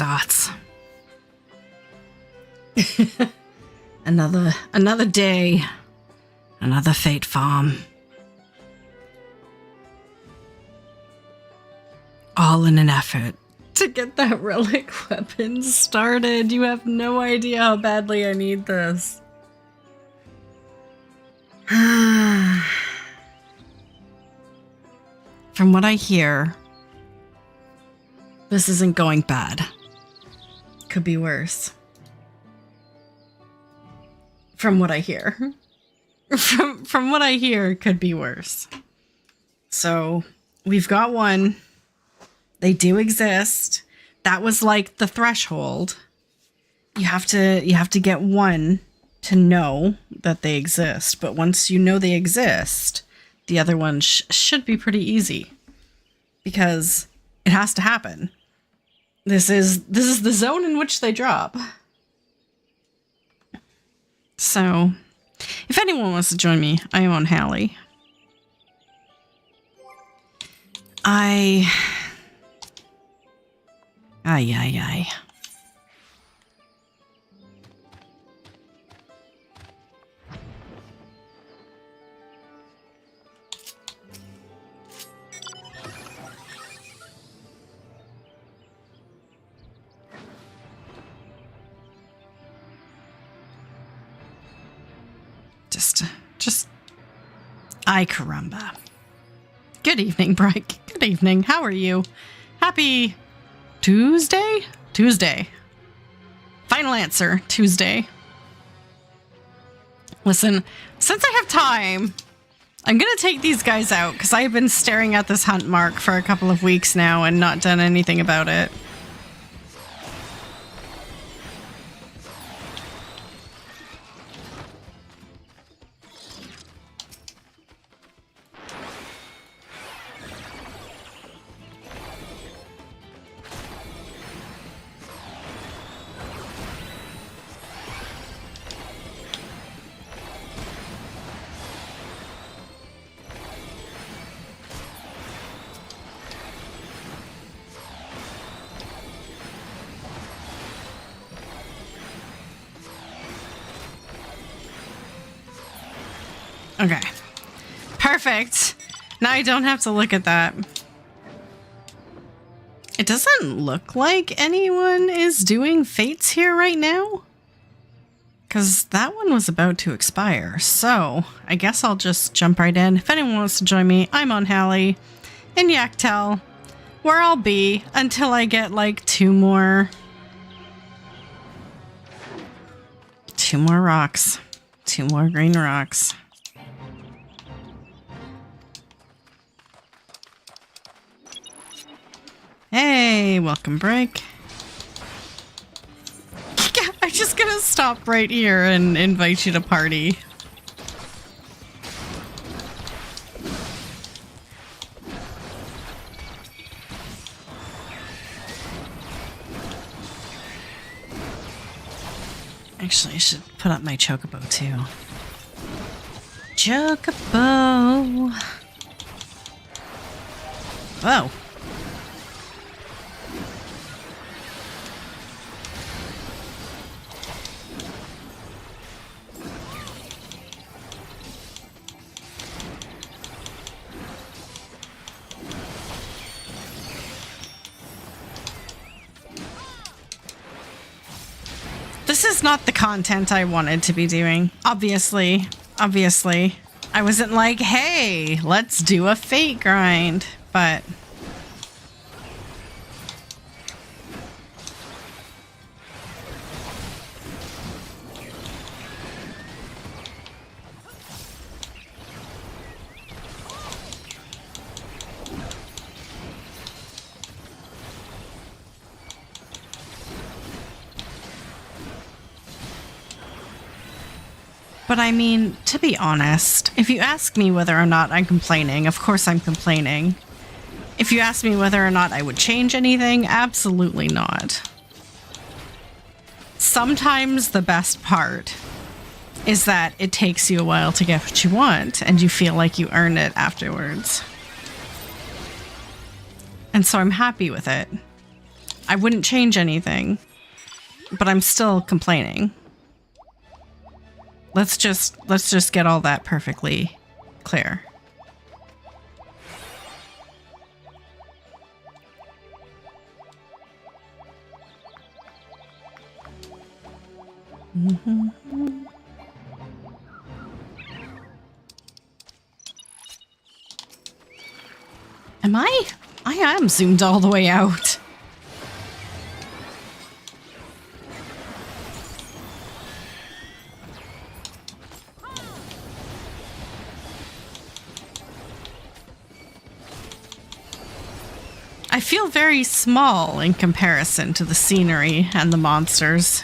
starts. Another day, another fate farm. All in an effort to get that relic weapon started. You have no idea how badly I need this. From what I hear, this isn't going bad. Could be worse. From what I hear. From what I hear, could be worse. So, we've got one. They do exist. That was like the threshold. You have to get one to know that they exist. But once you know they exist, the other one should be pretty easy. Because it has to happen. This is the zone in which they drop. So, if anyone wants to join me, I am on Hali. Ay. Just, ay caramba. Good evening, Bryke. Good evening. How are you? Happy Tuesday? Tuesday. Final answer, Tuesday. Listen, since I have time, I'm gonna take these guys out because I've been staring at this hunt mark for a couple of weeks now and not done anything about it. Okay. Perfect. Now I don't have to look at that. It doesn't look like anyone is doing fates here right now. Because that one was about to expire. So, I guess I'll just jump right in. If anyone wants to join me, I'm on Hali in Yaktel, where I'll be until I get like two more rocks. Two more green rocks. Hey, welcome, Break. I'm just gonna stop right here and invite you to party. Actually, I should put up my chocobo too. Chocobo. Whoa. This is not the content I wanted to be doing. Obviously. I wasn't like, hey, let's do a fate grind, but... But I mean, to be honest, if you ask me whether or not I'm complaining, of course I'm complaining. If you ask me whether or not I would change anything, absolutely not. Sometimes the best part is that it takes you a while to get what you want, and you feel like you earned it afterwards. And so I'm happy with it. I wouldn't change anything, but I'm still complaining. Let's just get all that perfectly clear. Am I? I am zoomed all the way out. I feel very small in comparison to the scenery and the monsters.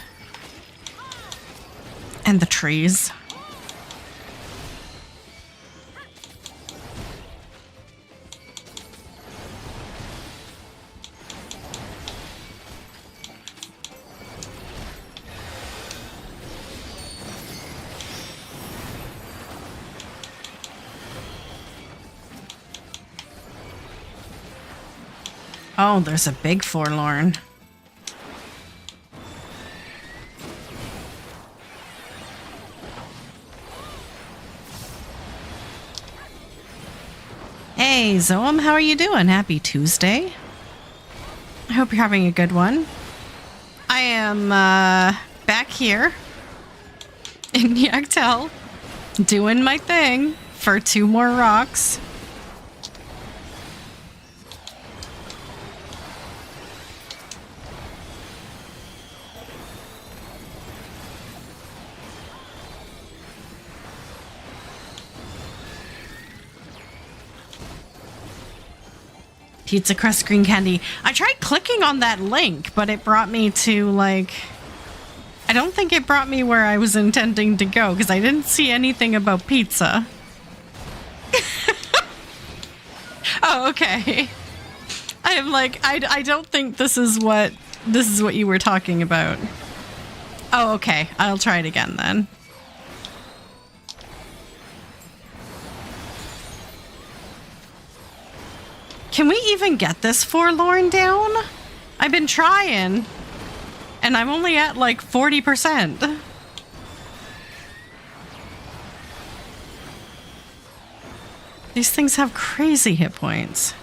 And the trees. Oh, there's a big forlorn. Hey, Zoam, how are you doing? Happy Tuesday. I hope you're having a good one. I am back here in Yaktel doing my thing for 2 more rocks. Pizza crust green candy. I tried clicking on that link, but it brought me to, like... I don't think it brought me where I was intending to go, because I didn't see anything about pizza. Oh, okay. I am like, I don't think this is what you were talking about. Oh, okay. I'll try it again then. Can we even get this forlorn down? I've been trying, and I'm only at like 40%. These things have crazy hit points.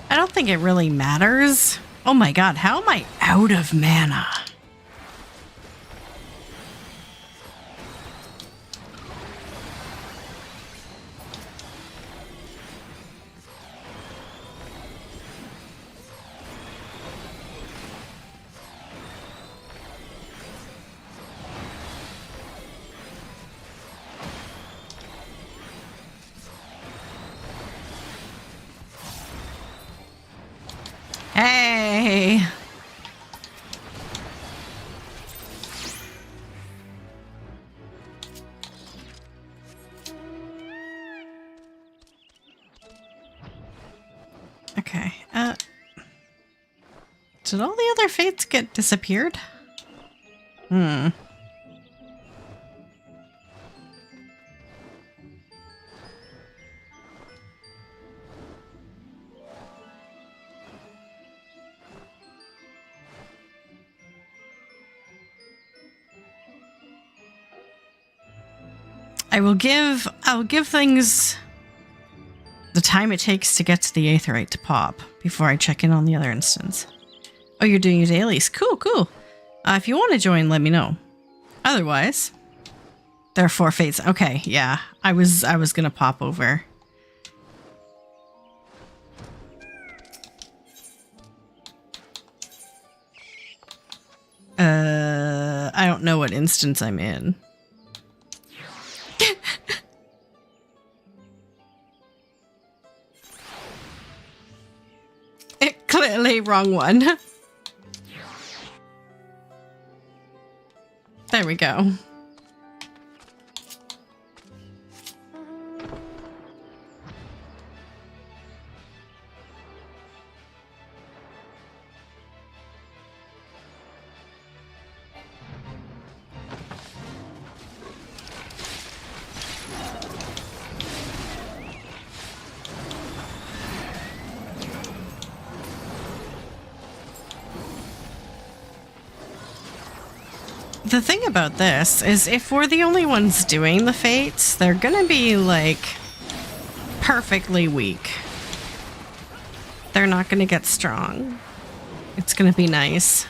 I don't think it really matters. Oh my god, how am I out of mana? Hey! Okay, did all the other fates get disappeared? I'll give things the time it takes to get to the Aetheryte to pop before I check in on the other instance. Oh, you're doing your dailies. Cool, cool. If you want to join, let me know. Otherwise, there are 4 fates. Okay, yeah. I was gonna pop over. I don't know what instance I'm in. Clearly wrong one. There we go. the thing about this is if we're the only ones doing the fates, they're gonna be, like, perfectly weak. They're not gonna get strong. It's gonna be nice.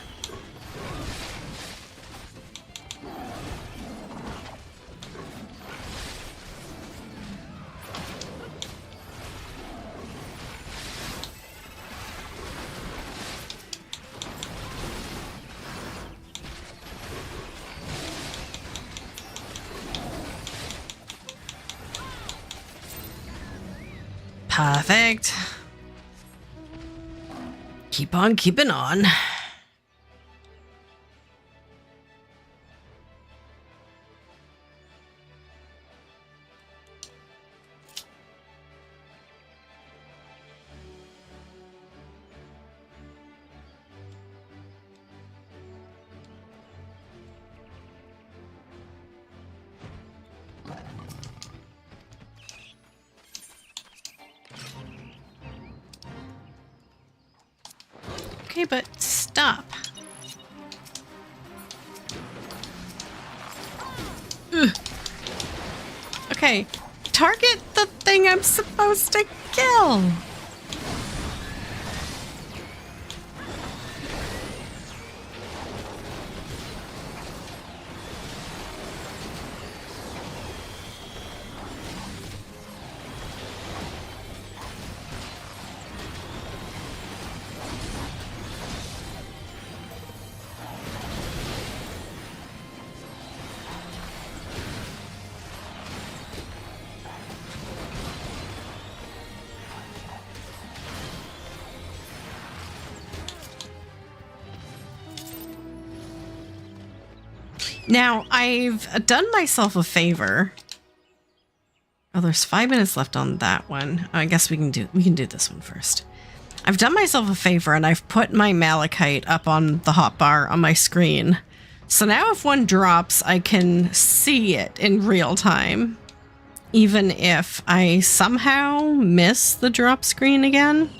Perfect. Keep on keeping on. Okay, but stop. Ugh. Okay, target the thing I'm supposed to kill. Now, I've done myself a favor. Oh, there's 5 minutes left on that one. I guess we can do this one first. I've done myself a favor and I've put my Malachite up on the hotbar on my screen. So now if one drops, I can see it in real time. Even if I somehow miss the drop screen again.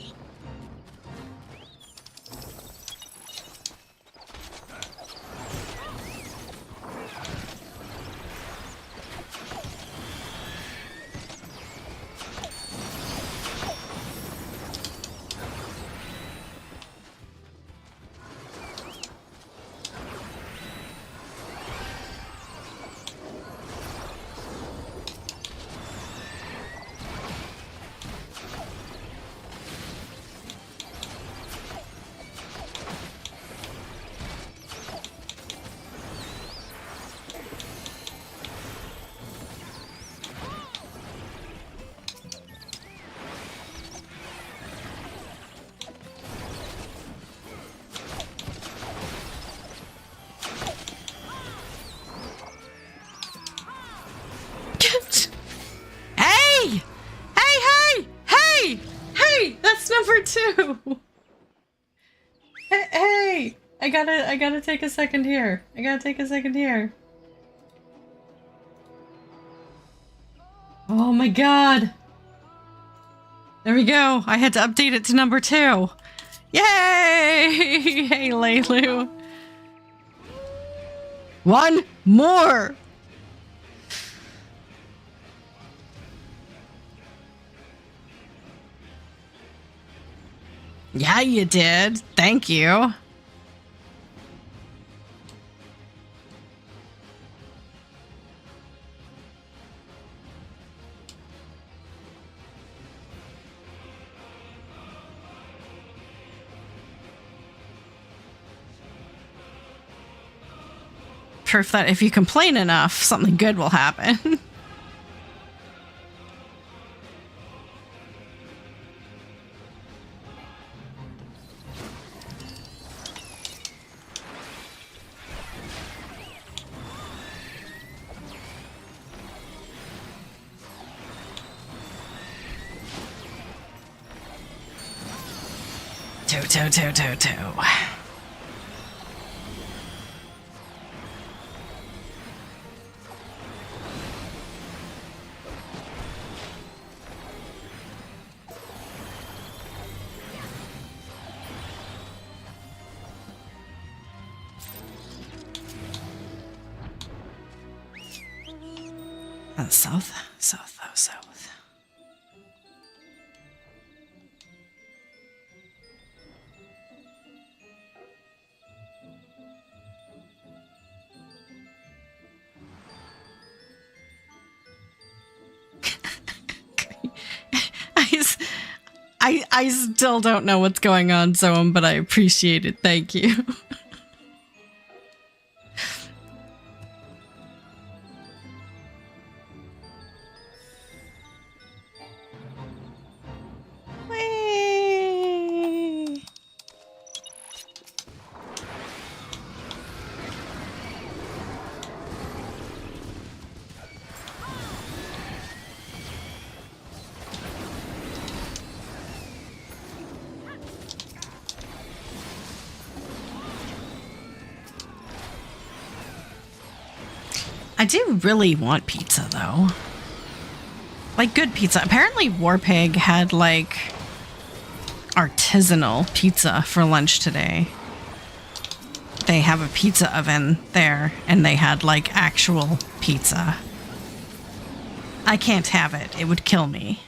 Hey, I gotta take a second here. Oh my god. There we go. I had to update it to number 2. Yay! Hey, Leilu. One more. Yeah, you did. Thank you. Proof that if you complain enough, something good will happen. Two. South. I still don't know what's going on, Zoem, but I appreciate it. Thank you. I do really want pizza, though. Like, good pizza. Apparently, Warpig had, like, artisanal pizza for lunch today. They have a pizza oven there, and they had, like, actual pizza. I can't have it. It would kill me.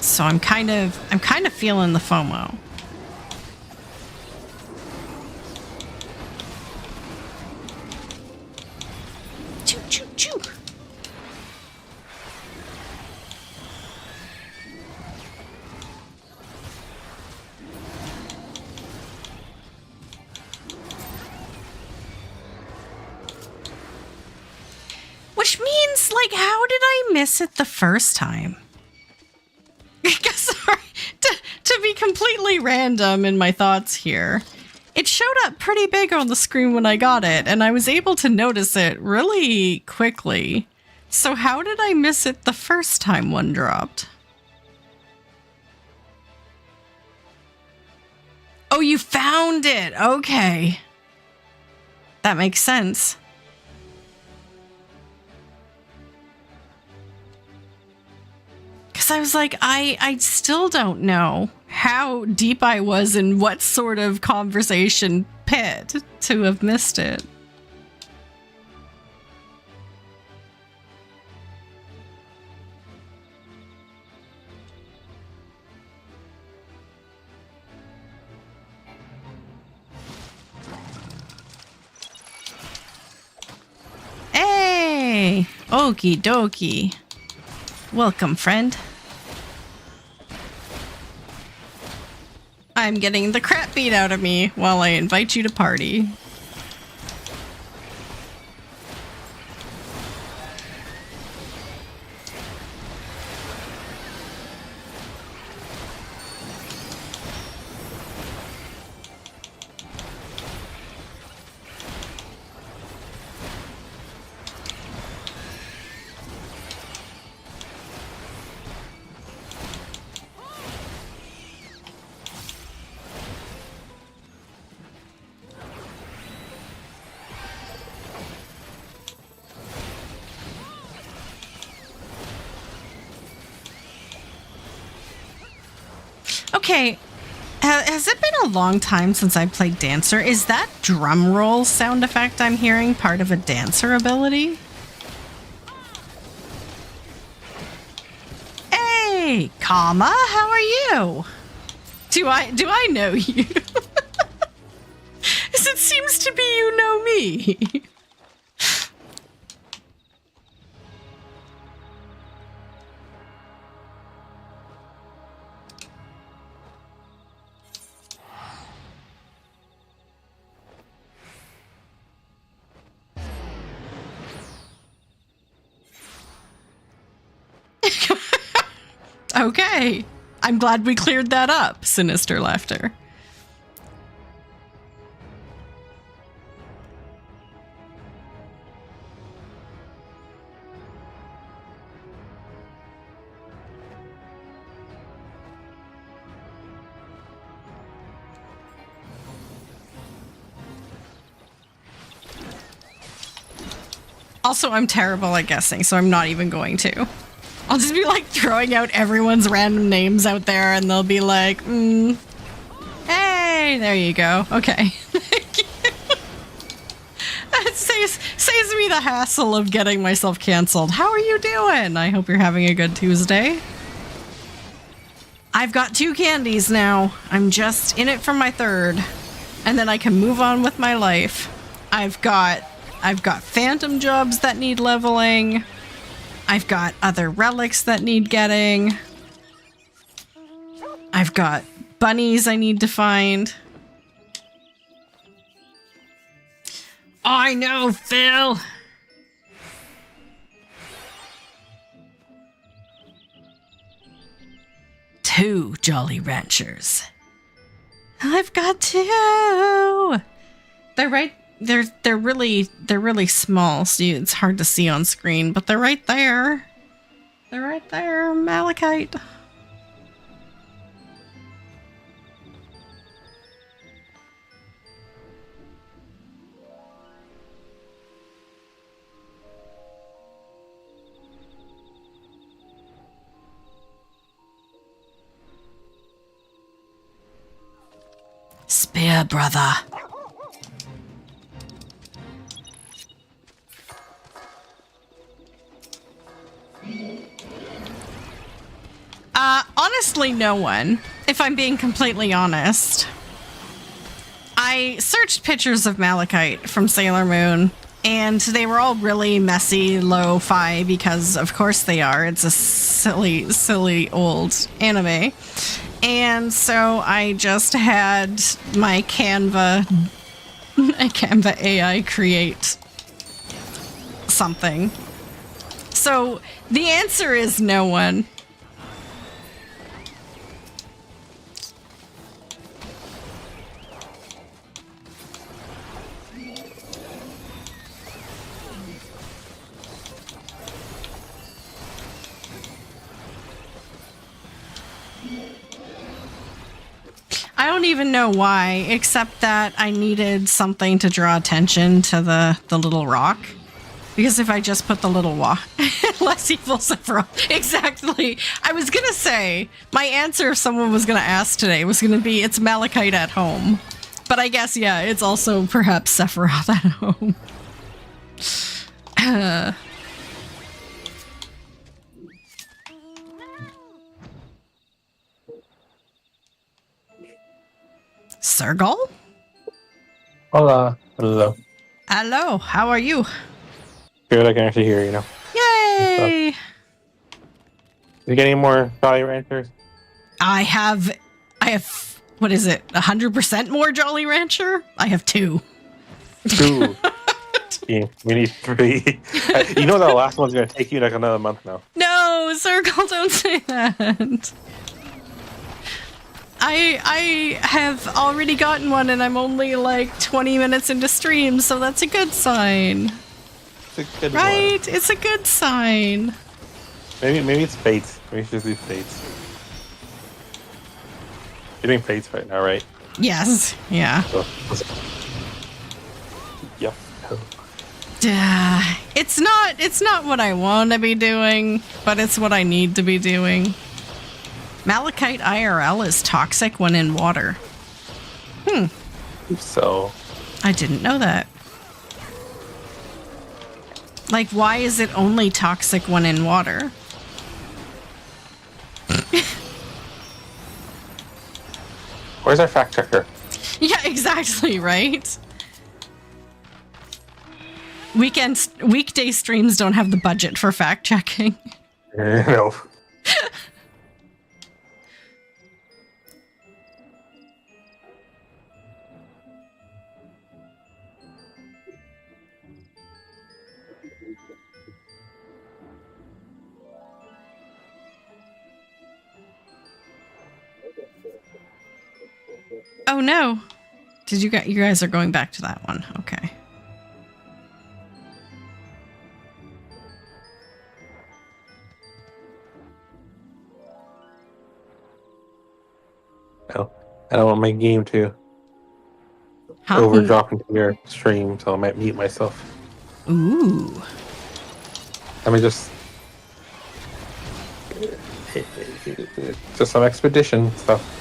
So I'm kind of feeling the FOMO. Which means, like, how did I miss it the first time? Sorry, to be completely random in my thoughts here, it showed up pretty big on the screen when I got it, and I was able to notice it really quickly. So how did I miss it the first time one dropped? Oh, you found it! Okay. That makes sense. I was like, I still don't know how deep I was in what sort of conversation pit to have missed it. Hey! Okie dokie. Welcome, friend. I'm getting the crap beat out of me while I invite you to party. Okay, has it been a long time since I played Dancer? Is that drum roll sound effect I'm hearing part of a Dancer ability? Hey, Kama, how are you? Do I know you? As it seems to be you know me. Okay. I'm glad we cleared that up, Sinister Laughter. Also, I'm terrible at guessing, so I'm not even going to. I'll just be like throwing out everyone's random names out there and they'll be like, hey, there you go. Okay. Thank you. Say saves me the hassle of getting myself canceled. How are you doing? I hope you're having a good Tuesday. I've got 2 candies now. I'm just in it for my 3rd. And then I can move on with my life. I've got phantom jobs that need leveling. I've got other relics that need getting. I've got bunnies I need to find. I know, Phil. Two Jolly Ranchers. I've got 2. They're right. They're really small, so it's hard to see on screen, but they're right there. They're right there, Malachite. Spear, brother. Honestly, no one. If I'm being completely honest. I searched pictures of Malachite from Sailor Moon, and they were all really messy, lo-fi, because of course they are. It's a silly old anime. And so I just had my Canva AI create something. So the answer is no one. I don't even know why, except that I needed something to draw attention to the little rock. Because if I just put the little less evil Sephiroth. Exactly. I was going to say, my answer if someone was going to ask today was going to be, it's Malachite at home. But I guess, yeah, it's also perhaps Sephiroth at home. Sergal? Hola. Hello. Hello, how are you? Good, I can actually hear you now. Yay! You get any more Jolly Ranchers? I have, what is it, 100% more Jolly Rancher? I have 2. 2. Yeah, we need 3. You know that last one's going to take you like another month now. No, Circle, don't say that. I have already gotten one and I'm only like 20 minutes into stream, so that's a good sign. It's a good right? one. It's a good sign. Maybe it's Fates. Maybe it's just these Fates. You're doing Fates right now, right? Yes. Yeah. So, yep. It's not what I want to be doing, but it's what I need to be doing. Malachite IRL is toxic when in water. So I didn't know that. Like, why is it only toxic when in water? where's our fact checker? Yeah, exactly, right? Weekday streams don't have the budget for fact checking. No. Oh no. You guys are going back to that one. Okay. No. I don't want my game to overdrop into your stream, so I might mute myself. Ooh. Let me just some expedition stuff.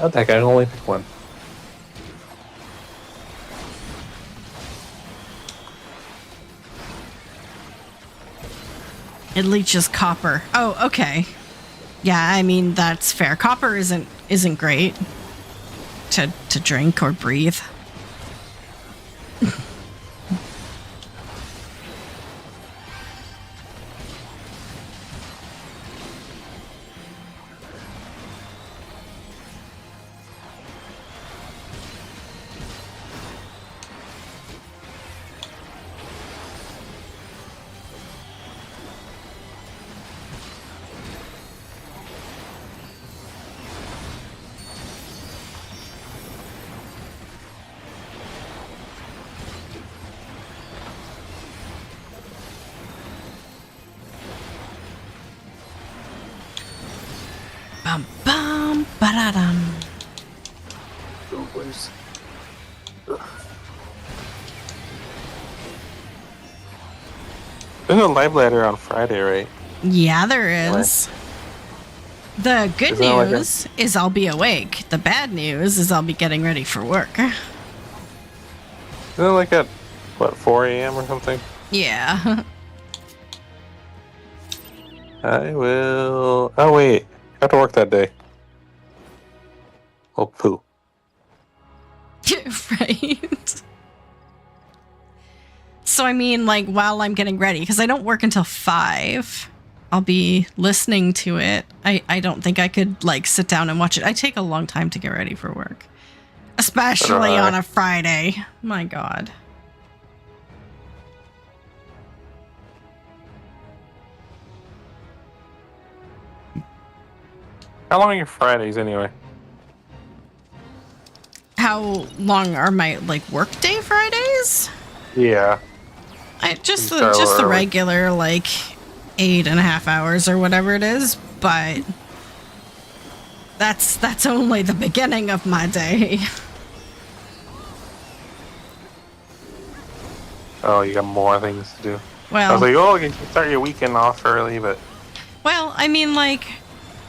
Oh, that guy only pick one. It leaches copper. Oh, okay. Yeah, I mean that's fair. Copper isn't great to drink or breathe. Bum bum ba-da-dum. Where's... There's a live letter on Friday, right? Yeah, there is. The good Isn't that like news is I'll be awake. The bad news is I'll be getting ready for work. Isn't it like at, what, 4 a.m. or something? Yeah. I will... Oh, wait. I have to work that day. Oh, poo. Right. So, I mean, like, while I'm getting ready, because I don't work until 5, I'll be listening to it. I don't think I could, like, sit down and watch it. I take a long time to get ready for work. Especially on a Friday. My God. How long are your Fridays, anyway? How long are my, like, workday Fridays? Yeah. Just You start the early. regular, like, 8.5 hours or whatever it is, but that's only the beginning of my day. Oh, you got more things to do. I Well, was like, oh, you can start your weekend off early, but... well, I mean, like,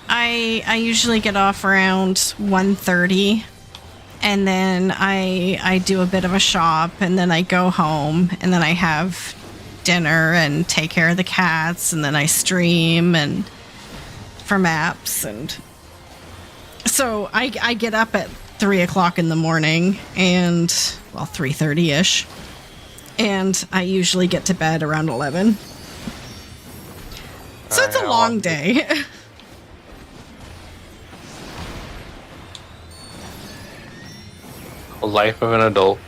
I usually get off around 1:30, and then I do a bit of a shop, and then I go home, and then I have dinner and take care of the cats, and then I stream and for maps, and so I get up at 3 o'clock in the morning, and well, 3:30ish, and I usually get to bed around 11. So it's a long day. Life of an adult.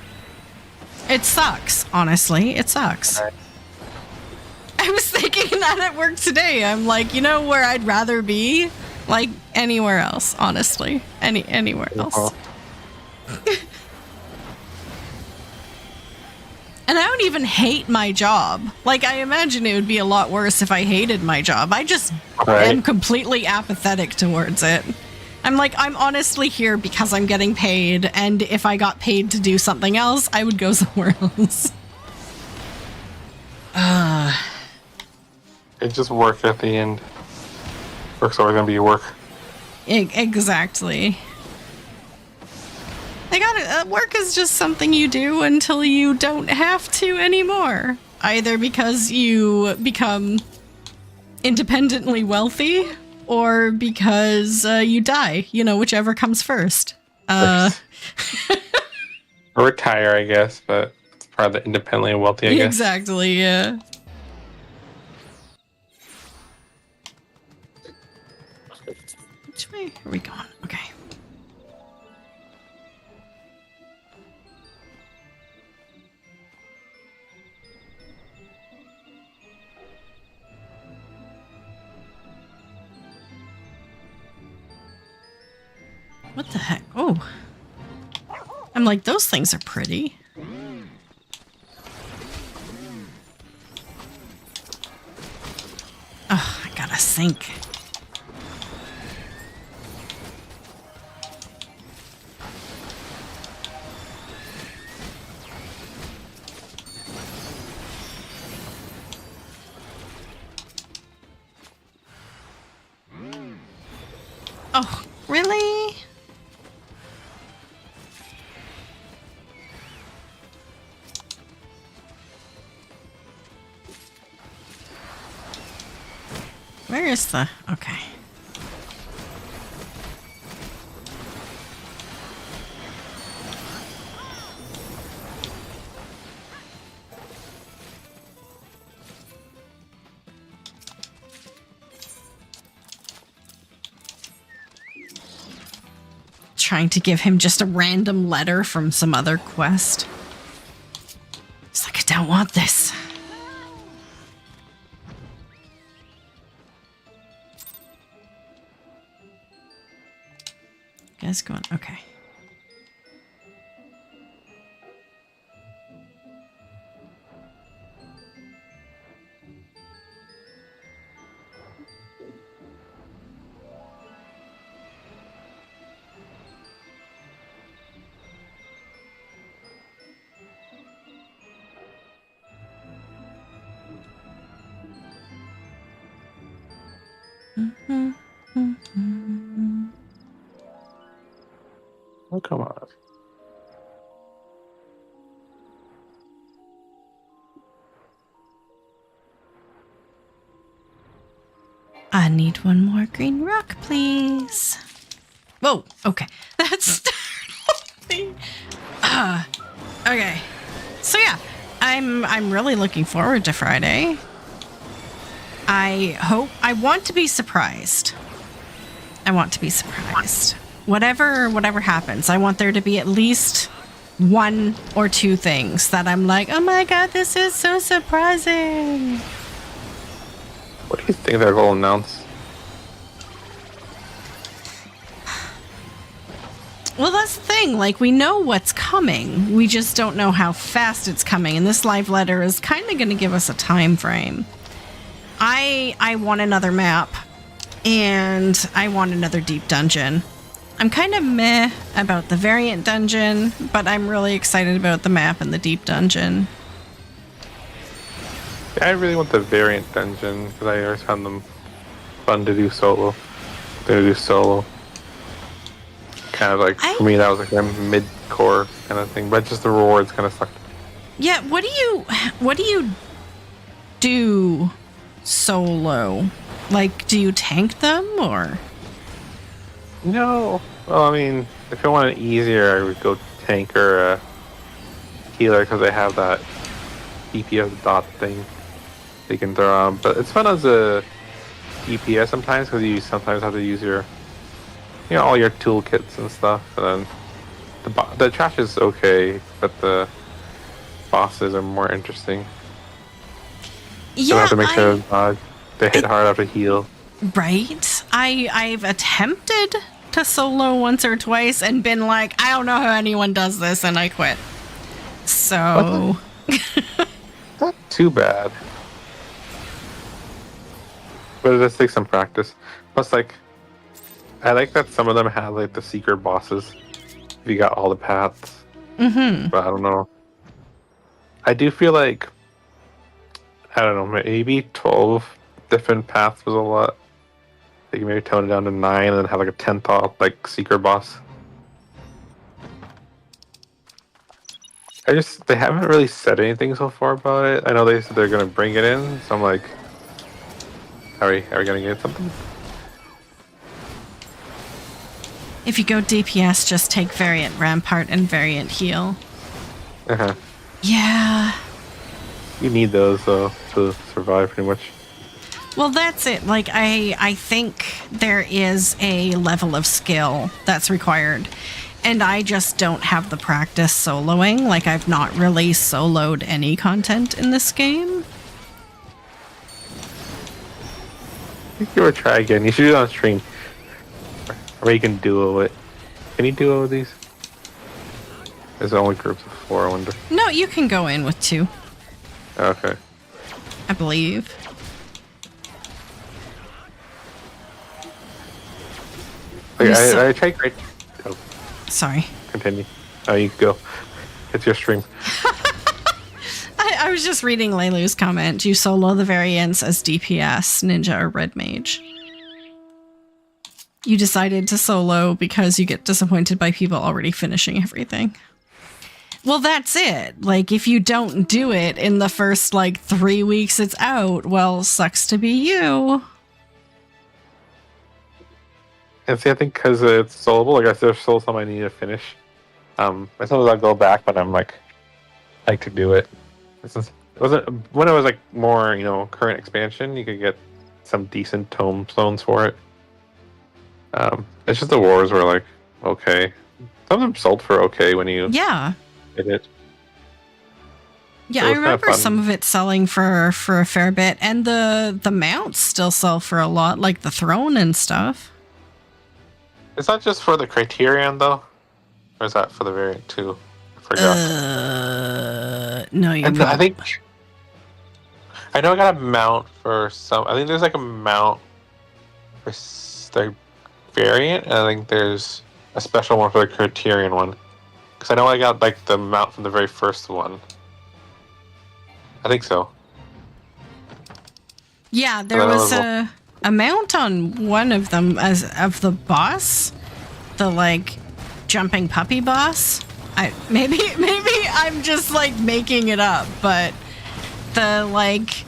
It sucks, honestly. It sucks. Right. I was thinking that at work today. I'm like, you know where I'd rather be? Like anywhere else, honestly. Anywhere else. And I don't even hate my job. Like, I imagine it would be a lot worse if I hated my job. I just am completely apathetic towards it. I'm like, I'm honestly here because I'm getting paid, and if I got paid to do something else, I would go somewhere else. It's just work at the end. Work's always gonna be work. Exactly. They got work is just something you do until you don't have to anymore. Either because you become independently wealthy, or because you die. You know, whichever comes first. Or retire, I guess, but it's probably independently wealthy, I guess. Exactly, yeah. Which way are we going? Okay. What the heck? Oh. I'm like, those things are pretty. Oh, I gotta sink. Oh, really? Where is the... Okay. Trying to give him just a random letter from some other quest. It's like, I don't want this. Guys going, okay. Oh, come on. I need one more green rock, please. Whoa, okay. That startled me. Okay. So yeah, I'm really looking forward to Friday. I want to be surprised. I want to be surprised. Whatever happens, I want there to be at least one or two things that I'm like, oh my god, this is so surprising. What do you think they're going to announce? Well, that's the thing. Like, we know what's coming. We just don't know how fast it's coming. And this live letter is kind of going to give us a time frame. I want another map. And I want another deep dungeon. I'm kind of meh about the variant dungeon, but I'm really excited about the map and the deep dungeon. I really want the variant dungeon because I always found them fun to do solo. Kind of like, for me, that was like a mid-core kind of thing, but just the rewards kind of sucked. Yeah, what do you do solo? Like, do you tank them or? No. Well, I mean, if I want it easier, I would go tank or healer because I have that DPS dot thing they can throw on. But it's fun as a DPS sometimes because you sometimes have to use your, all your toolkits and stuff. And then the trash is okay, but the bosses are more interesting. Yeah, so I have to make sure they hit hard after heal. Right. I've attempted to solo once or twice and been like, I don't know how anyone does this, and I quit. So not too bad. But it does take some practice. Plus, like, I like that some of them have like the secret bosses. If you got all the paths. Mm-hmm. But I don't know. I do feel like, I don't know, maybe 12 different paths was a lot. You can maybe tone it down to 9 and then have like a 10th like secret boss. They haven't really said anything so far about it. I know they said they're gonna bring it in, so I'm like, are we gonna get something? If you go DPS, just take variant rampart and variant heal. Uh-huh. Yeah. You need those though to survive pretty much. Well, that's it. Like, I think there is a level of skill that's required. And I just don't have the practice soloing. Like, I've not really soloed any content in this game. I think you would try again. You should do it on stream. Or you can duo it. Can you duo these? There's only groups of 4, I wonder. No, you can go in with 2. Okay. I believe. Like, I tried great. Oh, sorry. Continue. Oh, you can go. It's your stream. I was just reading Leilu's comment. You solo the variants as DPS, ninja, or red mage. You decided to solo because you get disappointed by people already finishing everything. Well, that's it. Like, if you don't do it in the first, 3 weeks it's out, well, sucks to be you. And see, I think because it's soloable, like there's still some I need to finish. Sometimes I'll go back, but I'm like to do it. It wasn't when it was like more, current expansion. You could get some decent tomestones for it. It's just the wars were like okay. Some of them sold for okay when you did it. Yeah, I remember some of it selling for a fair bit, and the mounts still sell for a lot, like the throne and stuff. Is that just for the Criterion though, or is that for the variant too? I forgot. No, you. And I think I know I got a mount for some. I think there's like a mount for the variant, and I think there's a special one for the Criterion one. Because I know I got like the mount from the very first one. I think so. Yeah, there was a mount on one of them as of the boss, the like jumping puppy boss. Maybe I'm just like making it up, but the like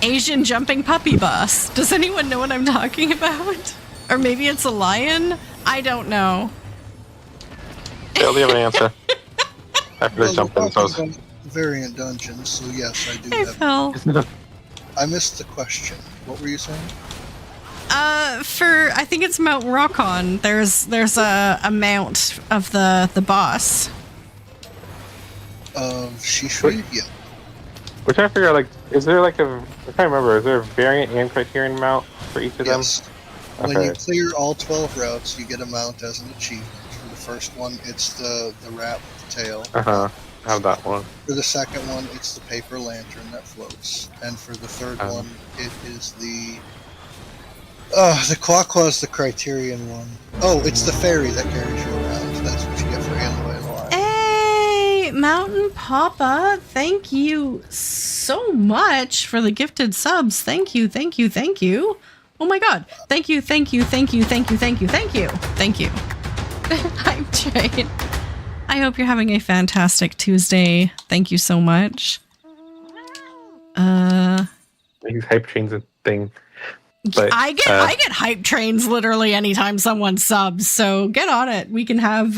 Asian jumping puppy boss. Does anyone know what I'm talking about? Or maybe it's a lion? I don't know. They'll have an answer. After jumping those variant dungeons, so yes, I do Hey, Phil. I missed the question. What were you saying? I think it's Mount Rockon. There's a mount of the boss. Of Shishui? Yeah. We're trying to figure out, like, is there like I'm trying to remember, is there a variant and Criterion mount for each of them? Okay. When you clear all 12 routes, you get a mount as an achievement. For the first one, it's the rat with the tail. I have that one. For the second one, it's the paper lantern that floats. And for the third one, it is the Quaqua the Criterion one. Oh, it's the fairy that carries you around. That's what you get for Aloy Alive. Hey, Mountain Papa, thank you so much for the gifted subs. Thank you. Oh my god. Thank you. I'm Jane. I hope you're having a fantastic Tuesday. Thank you so much. These hype chains a thing. But, I get hype trains literally anytime someone subs, so get on it. We can have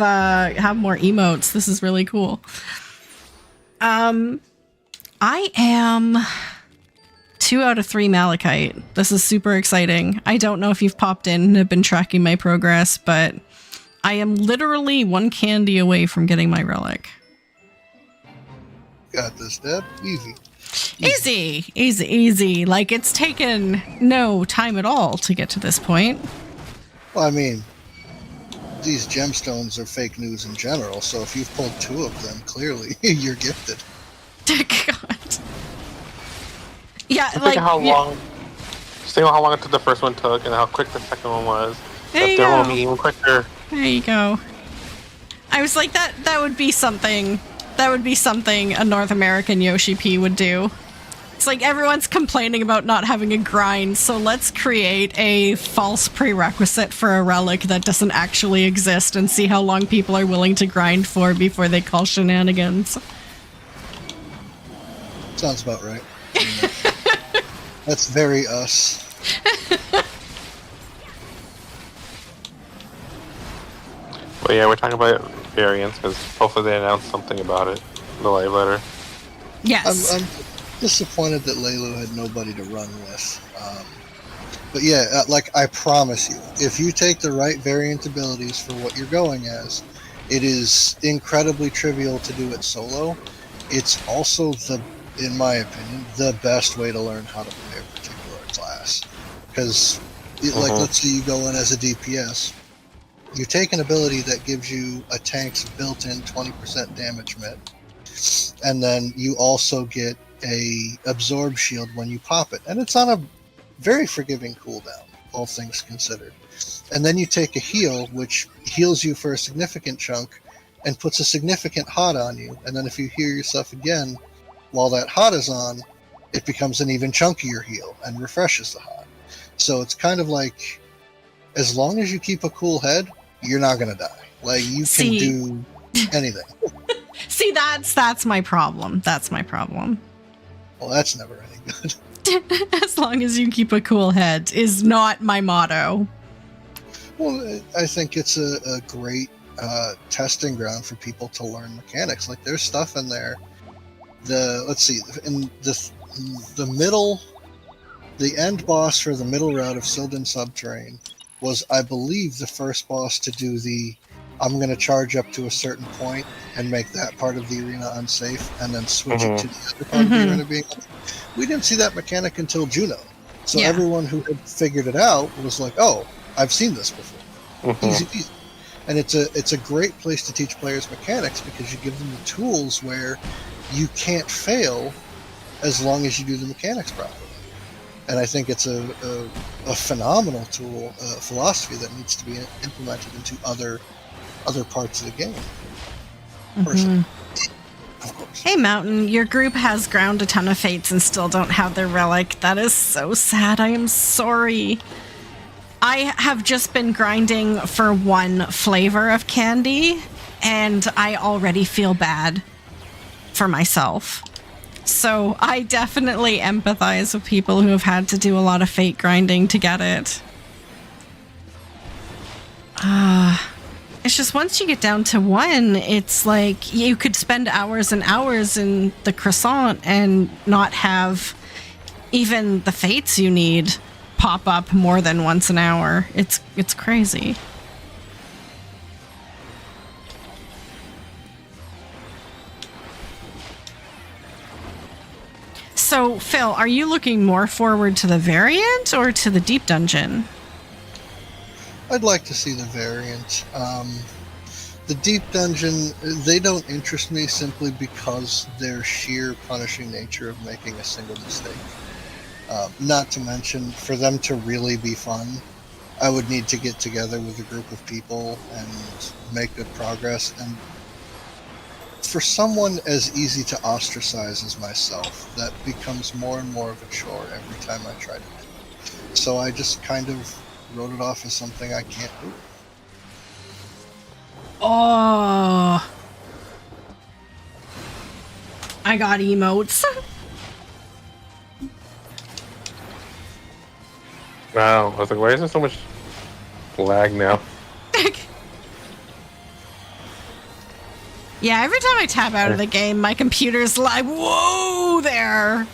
more emotes. This is really cool. I am 2 out of 3 Malachite. This is super exciting. I don't know if you've popped in and have been tracking my progress, but I am literally 1 candy away from getting my relic. Got this, Deb. Easy. Easy. Like, it's taken no time at all to get to this point. Well, I mean, these gemstones are fake news in general, so if you've pulled 2 of them, clearly you're gifted. God. Yeah, just think how long it took the first one took and how quick the second one was. There you go. go. Will be even quicker. There you go. I was like, that would be something. That would be something a North American Yoshi P would do. It's like everyone's complaining about not having a grind, so let's create a false prerequisite for a relic that doesn't actually exist and see how long people are willing to grind for before they call shenanigans. Sounds about right. That's very us. But yeah, we're talking about variants because hopefully they announced something about it in the live letter. Yes. I'm disappointed that Leilu had nobody to run with. But yeah, like I promise you, if you take the right variant abilities for what you're going as, it is incredibly trivial to do it solo. It's also in my opinion, the best way to learn how to play a particular class. Because, like, let's say you go in as a DPS, you take an ability that gives you a tank's built-in 20% damage mit, and then you also get a absorb shield when you pop it, and it's on a very forgiving cooldown, all things considered. And then you take a heal, which heals you for a significant chunk, and puts a significant hot on you, and then if you heal yourself again, while that hot is on, it becomes an even chunkier heal and refreshes the hot. So it's kind of like, as long as you keep a cool head, you're not going to die. Like, you can do anything. See, that's my problem. That's my problem. Well, that's never any good. As long as you keep a cool head is not my motto. Well, I think it's a great testing ground for people to learn mechanics. Like, there's stuff in there. Let's see, in the middle, the end boss for the middle route of Sildon Subterrane was, I believe, the first boss to do the I'm going to charge up to a certain point and make that part of the arena unsafe, and then switch it to the other part of the arena being unsafe. We didn't see that mechanic until Juno. So everyone who had figured it out was like, oh, I've seen this before. Easy peasy. And it's a great place to teach players mechanics, because you give them the tools where you can't fail as long as you do the mechanics properly. And I think it's a phenomenal tool, philosophy that needs to be implemented into other parts of the game. Personally. Of course. Hey, Mountain, your group has ground a ton of fates and still don't have their relic. That is so sad. I am sorry. I have just been grinding for one flavor of candy, and I already feel bad for myself. So I definitely empathize with people who have had to do a lot of fate grinding to get it. It's just once you get down to one, it's like you could spend hours and hours in the croissant and not have even the fates you need pop up more than once an hour. It's crazy. So, Phil, are you looking more forward to the variant or to the deep dungeon? I'd like to see the variant. The deep dungeon, they don't interest me simply because their sheer punishing nature of making a single mistake. Not to mention, for them to really be fun, I would need to get together with a group of people and make good progress. And for someone as easy to ostracize as myself, that becomes more and more of a chore every time I try to do it. So I just kind of wrote it off as something I can't do. Oh, I got emotes. Wow, I was like, why is there so much lag now? Yeah, every time I tap out of the game, my computer's like, whoa there.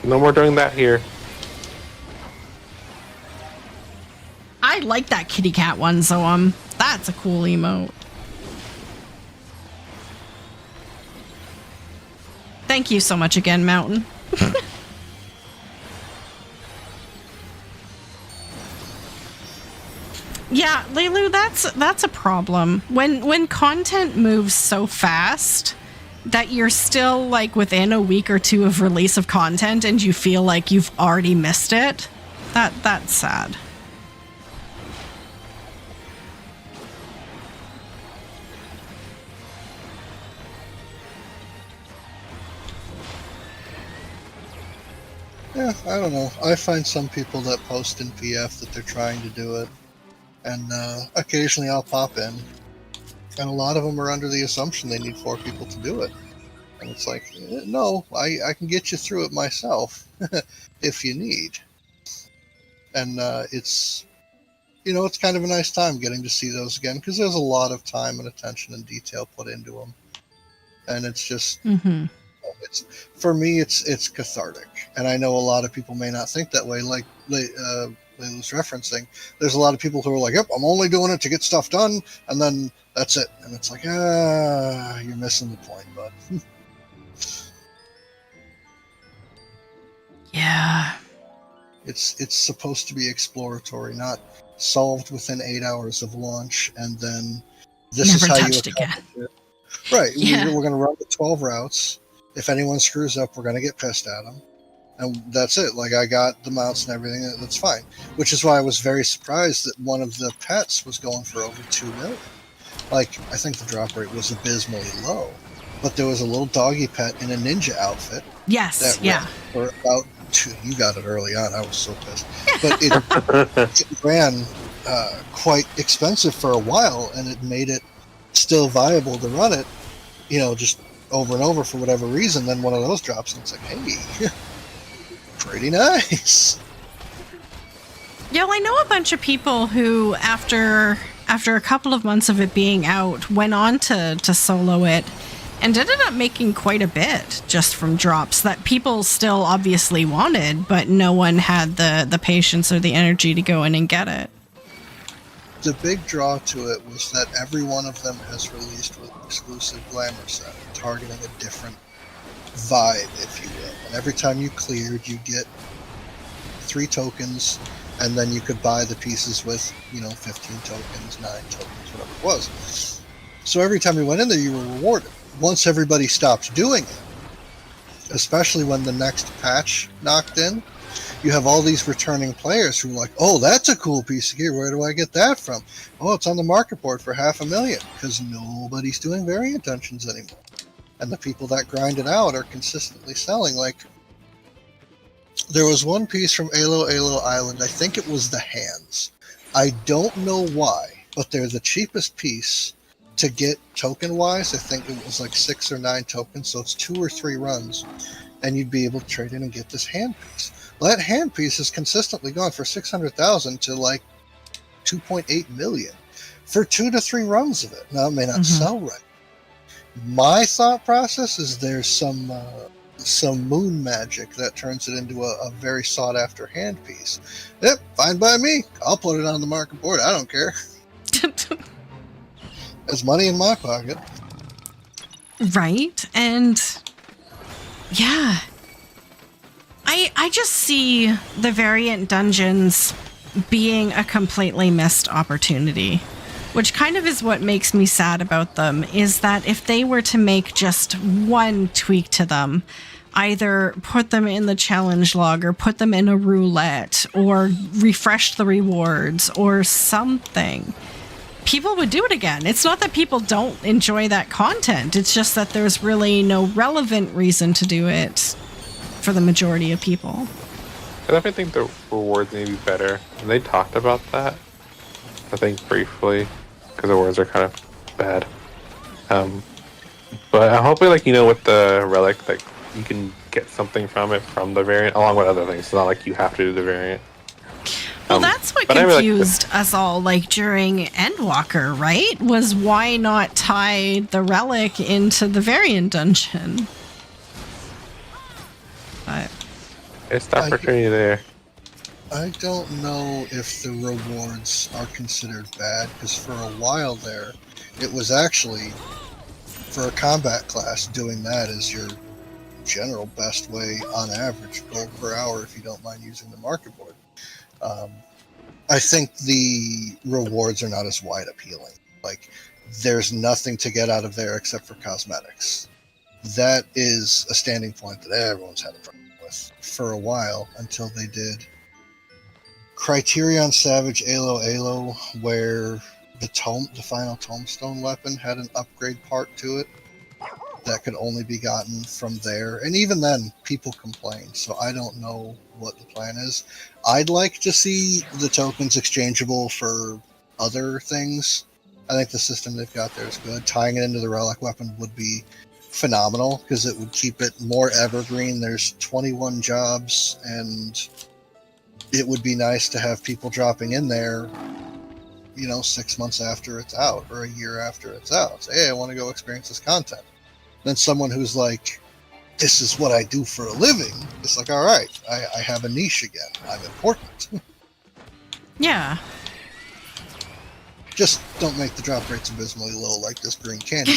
No more doing that here. I like that kitty cat one, so that's a cool emote. Thank you so much again, Mountain. Yeah, Leilu, that's a problem. When content moves so fast that you're still like within a week or two of release of content and you feel like you've already missed it, that's sad. Yeah, I don't know. I find some people that post in PF that they're trying to do it, and occasionally I'll pop in, and a lot of them are under the assumption they need 4 people to do it. And it's like, no, I can get you through it myself if you need. And it's kind of a nice time getting to see those again, because there's a lot of time and attention and detail put into them. And it's just... For me, it's cathartic, and I know a lot of people may not think that way. Like Leilu's referencing, there's a lot of people who are like, "Yep, I'm only doing it to get stuff done, and then that's it." And it's like, you're missing the point, bud. Yeah, it's supposed to be exploratory, not solved within 8 hours of launch, and then this never is how touched you again. it. Right? Yeah. We're going to run the 12 routes. If anyone screws up, we're going to get pissed at them. And that's it. Like, I got the mounts and everything. That's fine. Which is why I was very surprised that one of the pets was going for over 2 million. Like, I think the drop rate was abysmally low. But there was a little doggy pet in a ninja outfit. Yes, yeah. For about 2. You got it early on. I was so pissed. But it ran quite expensive for a while, and it made it still viable to run it, just over and over for whatever reason. Then one of those drops, and it's like, hey, pretty nice. Yeah, well, I know a bunch of people who, after a couple of months of it being out, went on to solo it and ended up making quite a bit just from drops that people still obviously wanted, but no one had the patience or the energy to go in and get it. The big draw to it was that every one of them has released with exclusive glamour set, targeting a different vibe, if you will. And every time you cleared, you get 3 tokens, and then you could buy the pieces with, 15 tokens, 9 tokens, whatever it was. So every time you went in there, you were rewarded. Once everybody stopped doing it, especially when the next patch knocked in, you have all these returning players who are like, oh, that's a cool piece of gear. Where do I get that from? Oh, it's on the market board for $500,000, because nobody's doing variant dungeons anymore. And the people that grind it out are consistently selling. Like, there was one piece from Alo Island, I think it was the hands. I don't know why, but they're the cheapest piece to get token-wise. I think it was like 6 or 9 tokens, so it's 2 or 3 runs, and you'd be able to trade in and get this hand piece. Well, that hand piece has consistently gone for 600,000 to like 2.8 million for 2 to 3 runs of it. Now, it may not sell right. My thought process is there's some moon magic that turns it into a very sought-after hand piece. Yep, fine by me. I'll put it on the market board. I don't care. There's money in my pocket. Right, and yeah. I just see the variant dungeons being a completely missed opportunity, which kind of is what makes me sad about them, is that if they were to make just one tweak to them, either put them in the challenge log or put them in a roulette or refresh the rewards or something, people would do it again. It's not that people don't enjoy that content. It's just that there's really no relevant reason to do it for the majority of people. I definitely think the rewards need to be better. And they talked about that, I think, briefly, because the rewards are kind of bad. But I'm hoping, with the relic, you can get something from it, from the variant, along with other things. It's not like you have to do the variant. Well, that's what confused us all, during Endwalker, right? Was why not tie the relic into the variant dungeon? But it's the opportunity there. I don't know if the rewards are considered bad, because for a while there, it was actually, for a combat class, doing that is your general best way, on average, gold per hour, if you don't mind using the market board. I think the rewards are not as wide appealing. There's nothing to get out of there except for cosmetics. That is a standing point that everyone's had a problem with for a while, until they did Criterion Savage Alo, where the final tombstone weapon had an upgrade part to it that could only be gotten from there. And even then, people complained, so I don't know what the plan is. I'd like to see the tokens exchangeable for other things. I think the system they've got there is good. Tying it into the relic weapon would be phenomenal, because it would keep it more evergreen. There's 21 jobs, and it would be nice to have people dropping in there, 6 months after it's out, or a year after it's out. Say, hey, I want to go experience this content. Then someone who's like, this is what I do for a living, it's like, all right, I have a niche again. I'm important. yeah. Just don't make the drop rates abysmally low like this green candy.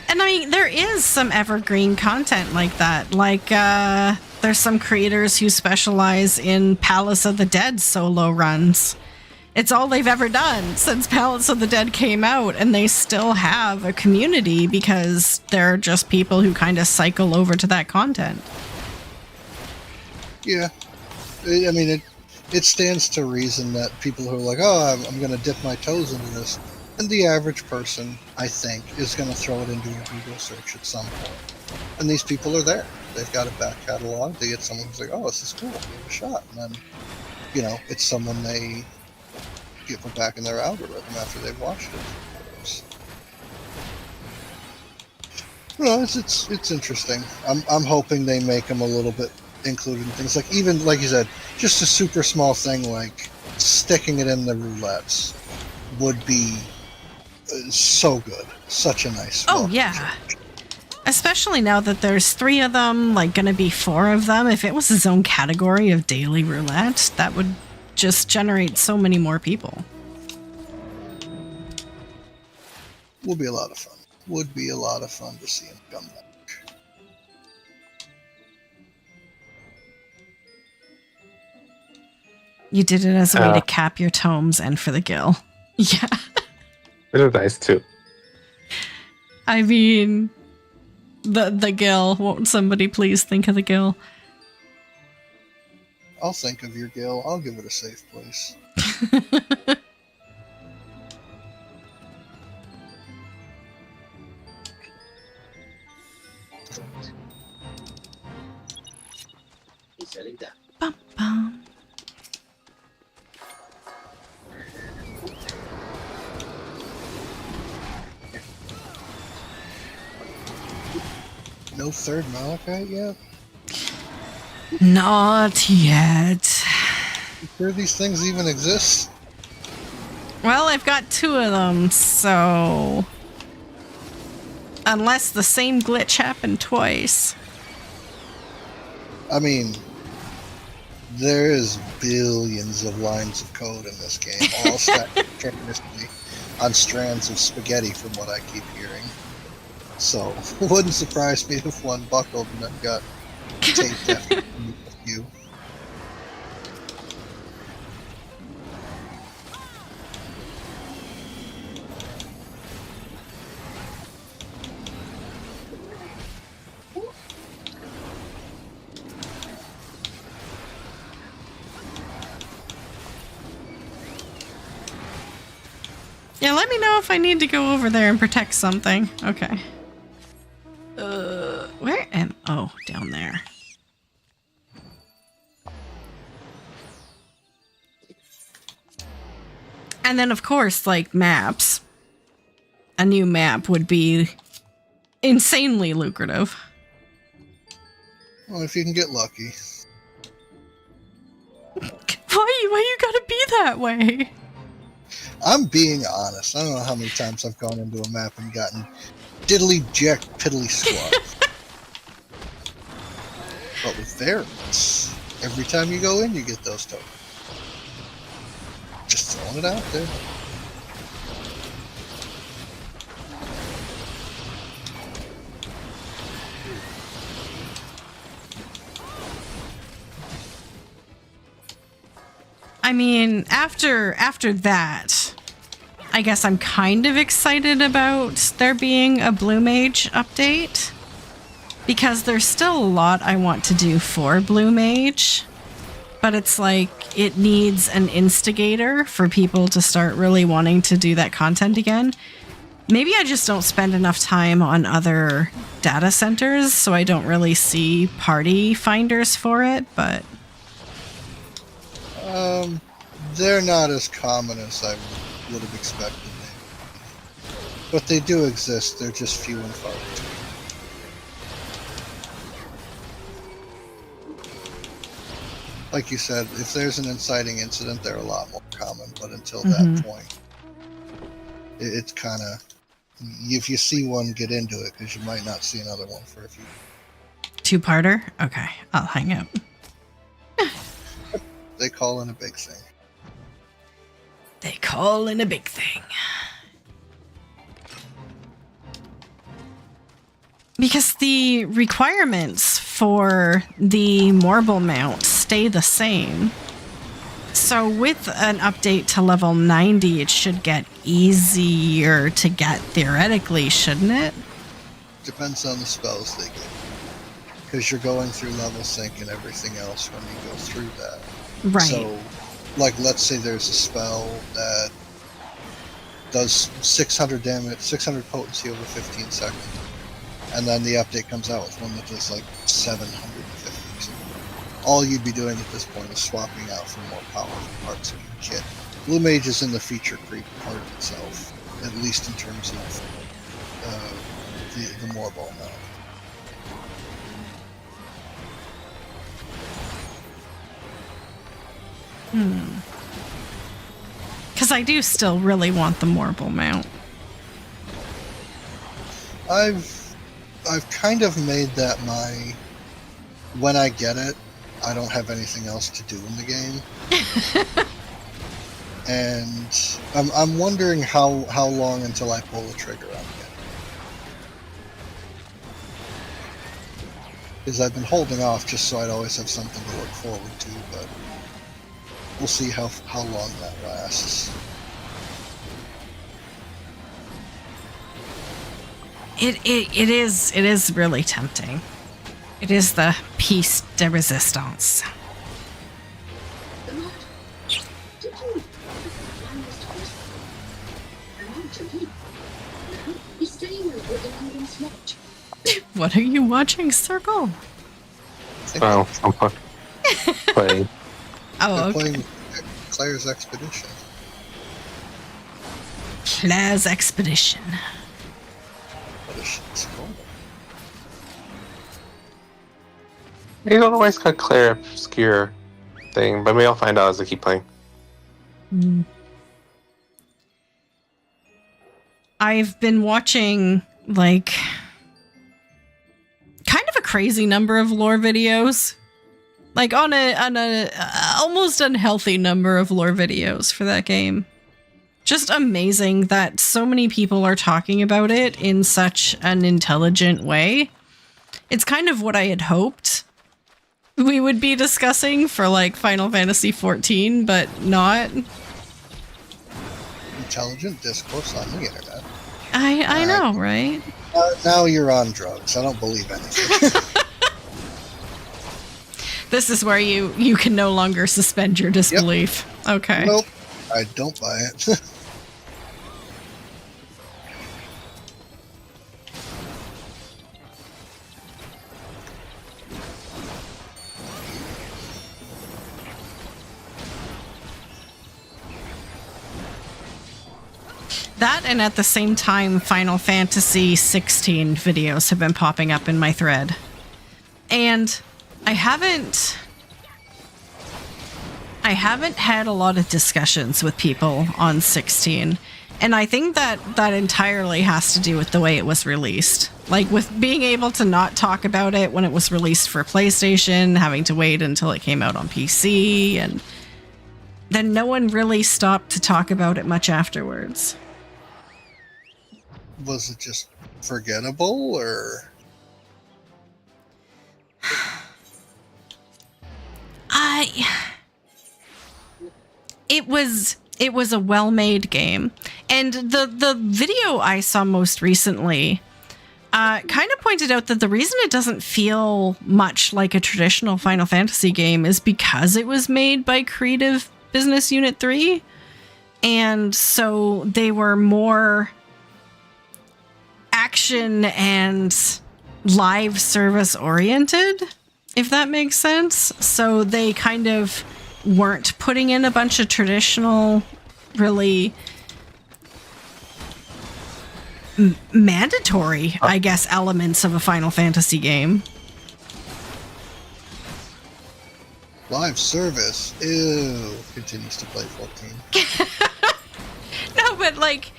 And I mean, there is some evergreen content like that. There's some creators who specialize in Palace of the Dead solo runs. It's all they've ever done since Palace of the Dead came out, and they still have a community because they're just people who kind of cycle over to that content. Yeah. I mean, it stands to reason that people who are like, oh, I'm going to dip my toes into this, and the average person, I think, is going to throw it into a Google search at some point. And these people are there. They've got a back catalog. They get someone who's like, oh, this is cool. Give it a shot. And then, it's someone they get put back in their algorithm after they've watched it. It's interesting. I'm hoping they make them a little bit included in things like, even like you said, just a super small thing like sticking it in the roulettes would be so good. Such a nice. Oh welcome yeah. change. Especially now that there's 3 of them, like gonna be 4 of them. If it was its own category of daily roulette, that would just generate so many more people. Would be a lot of fun. Would be a lot of fun to see him come back. You did it as a way to cap your tomes and for the gill. Yeah. It is nice too. I mean, the gill. Won't somebody please think of the gill? I'll think of your Gil. I'll give it a safe place. Bum, bum. No third Malachite yet? Not yet. You sure these things even exist? Well, I've got 2 of them, so... Unless the same glitch happened twice. I mean, there is billions of lines of code in this game, all stacked continuously on strands of spaghetti from what I keep hearing. So, it wouldn't surprise me if one buckled and then got taped after a few. Yeah, let me know if I need to go over there and protect something. Okay. Where am... Oh, down there. And then, of course, like, maps. A new map would be insanely lucrative. Well, if you can get lucky. Why you gotta be that way? I'm being honest. I don't know how many times I've gone into a map and gotten diddly jack piddly squat. But with variants, every time you go in, you get those tokens. Just throwing it out there. I mean, after that, I guess I'm kind of excited about there being a Blue Mage update. Because there's still a lot I want to do for Blue Mage. But it's like, it needs an instigator for people to start really wanting to do that content again. Maybe I just don't spend enough time on other data centers, so I don't really see party finders for it, but... They're not as common as I would have expected. But they do exist, they're just few and far between. Like you said, if there's an inciting incident, they're a lot more common, but until that point, it's kind of... If you see one, get into it, because you might not see another one for a few. 2-parter? Okay, I'll hang out. They call in a big thing. They call in a big thing. Because the requirements for the Morble mount stay the same. So with an update to level 90, it should get easier to get theoretically, shouldn't it? Depends on the spells they give. Because you're going through level sync and everything else when you go through that. Right. So, like, let's say there's a spell that does 600 damage, 600 potency over 15 seconds. And then the update comes out with one that does like 750. So all you'd be doing at this point is swapping out for more powerful parts of your kit. Blue Mage is in the feature creep part itself, at least in terms of the Morball mount. Because I do still really want the Morble mount. I've kind of made that my, when I get it, I don't have anything else to do in the game. And I'm wondering how long until I pull the trigger on it. Because I've been holding off just so I'd always have something to look forward to, but we'll see how long that lasts. It is really tempting. It is the piece de resistance. What are you watching, Circle? Oh, I'm playing. Oh, I'm okay. playing Claire's Expedition. Claire's Expedition. What is she called? You don't always got clear obscure thing, but maybe I'll find out as I keep playing. I've been watching, like, kind of a crazy number of lore videos. Like, on a almost unhealthy number of lore videos for that game. Just amazing that so many people are talking about it in such an intelligent way. It's kind of what I had hoped we would be discussing for, like, Final Fantasy XIV, but not. Intelligent discourse on the internet. I know, right? Now you're on drugs. I don't believe anything. This is where you can no longer suspend your disbelief. Yep. Okay. Nope. I don't buy it. That, and at the same time, Final Fantasy 16 videos have been popping up in my thread. And I haven't had a lot of discussions with people on 16. And I think that entirely has to do with the way it was released. Like, with being able to not talk about it when it was released for PlayStation, having to wait until it came out on PC, and then no one really stopped to talk about it much afterwards. Was it just forgettable, or? It was a well-made game, and the video I saw most recently kind of pointed out that the reason it doesn't feel much like a traditional Final Fantasy game is because it was made by Creative Business Unit 3, and so they were more action and live service oriented, if that makes sense. So they kind of weren't putting in a bunch of traditional, really mandatory, I guess, elements of a Final Fantasy game. Live service. Ew. Continues to play 14. No, but like,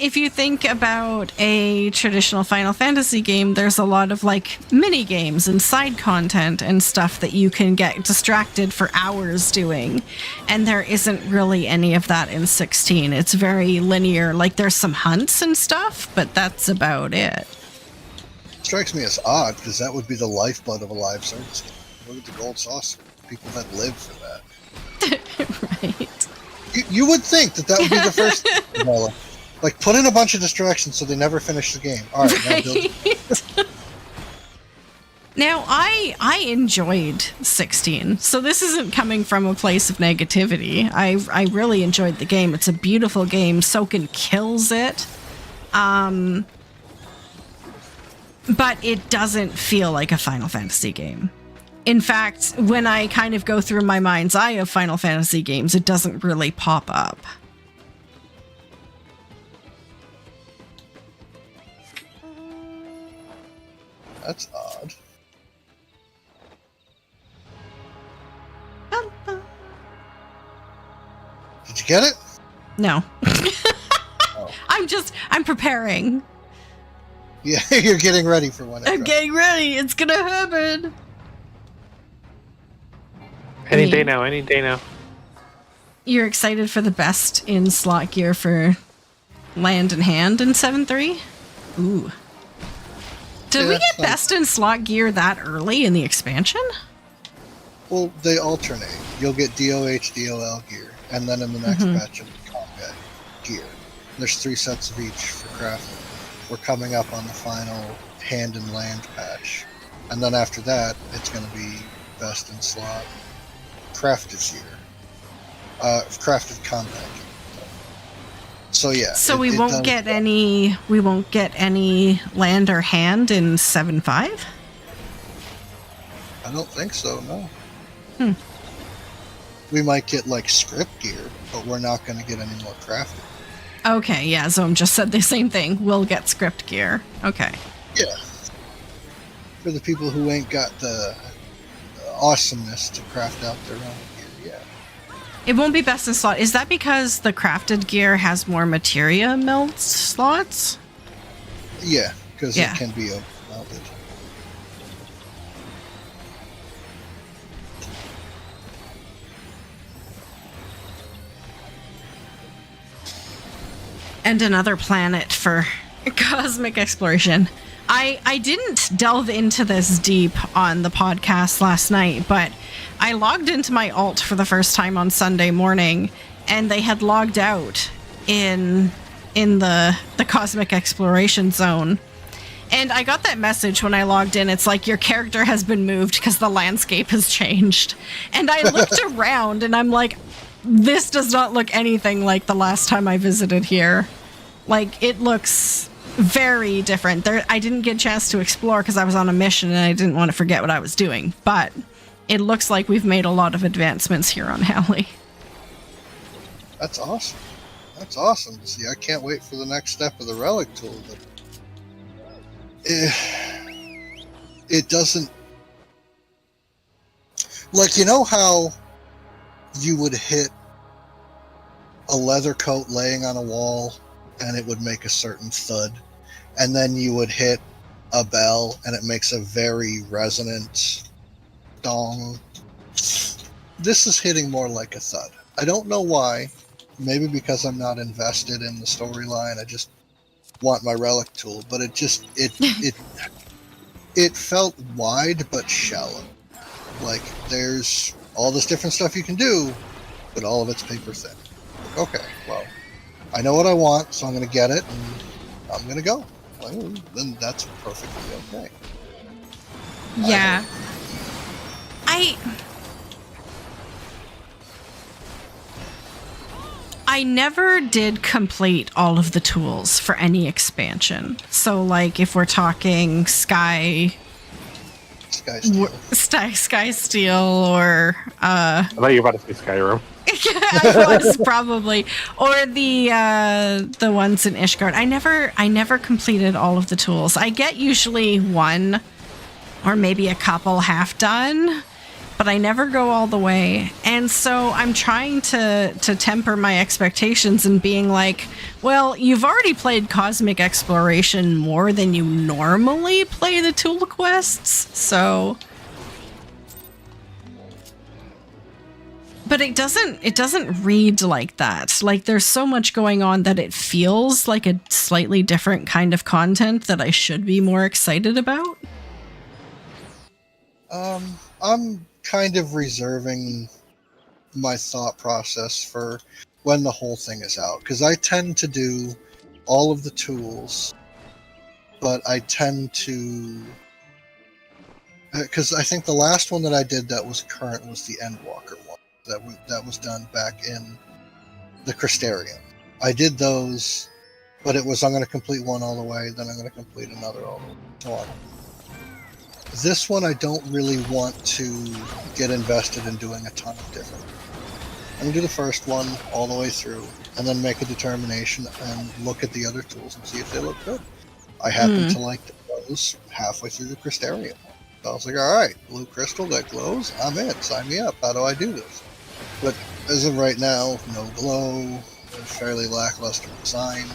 if you think about a traditional Final Fantasy game, there's a lot of like mini games and side content and stuff that you can get distracted for hours doing. And there isn't really any of that in 16. It's very linear. Like, there's some hunts and stuff, but that's about it. Strikes me as odd, because that would be the lifeblood of a live service game. Look at the gold saucer. People that live for that. Right. You would think that would be the first develop. Like, put in a bunch of distractions so they never finish the game. All right, now build. Now, I enjoyed 16, so this isn't coming from a place of negativity. I really enjoyed the game. It's a beautiful game. Soken kills it. But it doesn't feel like a Final Fantasy game. In fact, when I kind of go through my mind's eye of Final Fantasy games, it doesn't really pop up. That's odd. Get it? No. Oh. I'm preparing. Yeah, you're getting ready for when it I'm drops. getting ready. It's gonna happen. Any day now, any day now. You're excited for the best in slot gear for land in hand in 7.3? Ooh. Did we get best in slot gear that early in the expansion? Well, they alternate. You'll get DOH, DOL gear, and then in the next patch, you'll get combat gear. There's 3 sets of each for crafting. We're coming up on the final hand and land patch. And then after that, it's going to be best in slot crafted gear. Crafted combat gear. So yeah. So we won't get any land or hand in 7.5? I don't think so, no. We might get like script gear, but we're not going to get any more crafted. Okay, yeah, Zome just said the same thing. We'll get script gear. Okay. Yeah. For the people who ain't got the awesomeness to craft out their own gear, yeah. It won't be best in slot. Is that because the crafted gear has more materia melt slots? Yeah, because it can be melted. And another planet for cosmic exploration. I didn't delve into this deep on the podcast last night, but I logged into my alt for the first time on Sunday morning, and they had logged out in the cosmic exploration zone. And I got that message when I logged in. It's like, your character has been moved because the landscape has changed. And I looked around and I'm like, this does not look anything like the last time I visited here. Like, it looks very different. I didn't get a chance to explore because I was on a mission and I didn't want to forget what I was doing. But it looks like we've made a lot of advancements here on Hali. That's awesome. That's awesome. See, I can't wait for the next step of the relic tool. But it doesn't... Like, you know how you would hit a leather coat laying on a wall and it would make a certain thud, and then you would hit a bell and it makes a very resonant dong? This is hitting more like a thud. I don't know why. Maybe because I'm not invested in the storyline. I just want my relic tool, but it felt wide but shallow. Like, there's all this different stuff you can do, but all of it's paper thin. Okay, well, I know what I want, so I'm going to get it, and I'm going to go. Well, then that's perfectly okay. Yeah. I never did complete all of the tools for any expansion. So, like, if we're talking Sky Steel or I thought you were about to say Skyrim. I was probably, or the ones in Ishtarrak. I never completed all of the tools. I get usually one or maybe a couple half done, but I never go all the way. And so I'm trying to temper my expectations and being like, well, you've already played Cosmic Exploration more than you normally play the tool quests, so... But it doesn't read like that. Like, there's so much going on that it feels like a slightly different kind of content that I should be more excited about. I'm kind of reserving my thought process for when the whole thing is out, because I tend to do all of the tools, but I tend to... Because I think the last one that I did that was current was the Endwalker one. That was done back in the Crystarium. I did those, but it was, I'm going to complete one all the way, then I'm going to complete another all the way, so on. This one I don't really want to get invested in doing a ton of different. I'm going to do the first one all the way through, and then make a determination and look at the other tools and see if they look good. I happen to like those halfway through the Crystarium. So I was like, alright, blue crystal that glows, I'm in, sign me up, how do I do this? But as of right now, no glow, fairly lackluster design,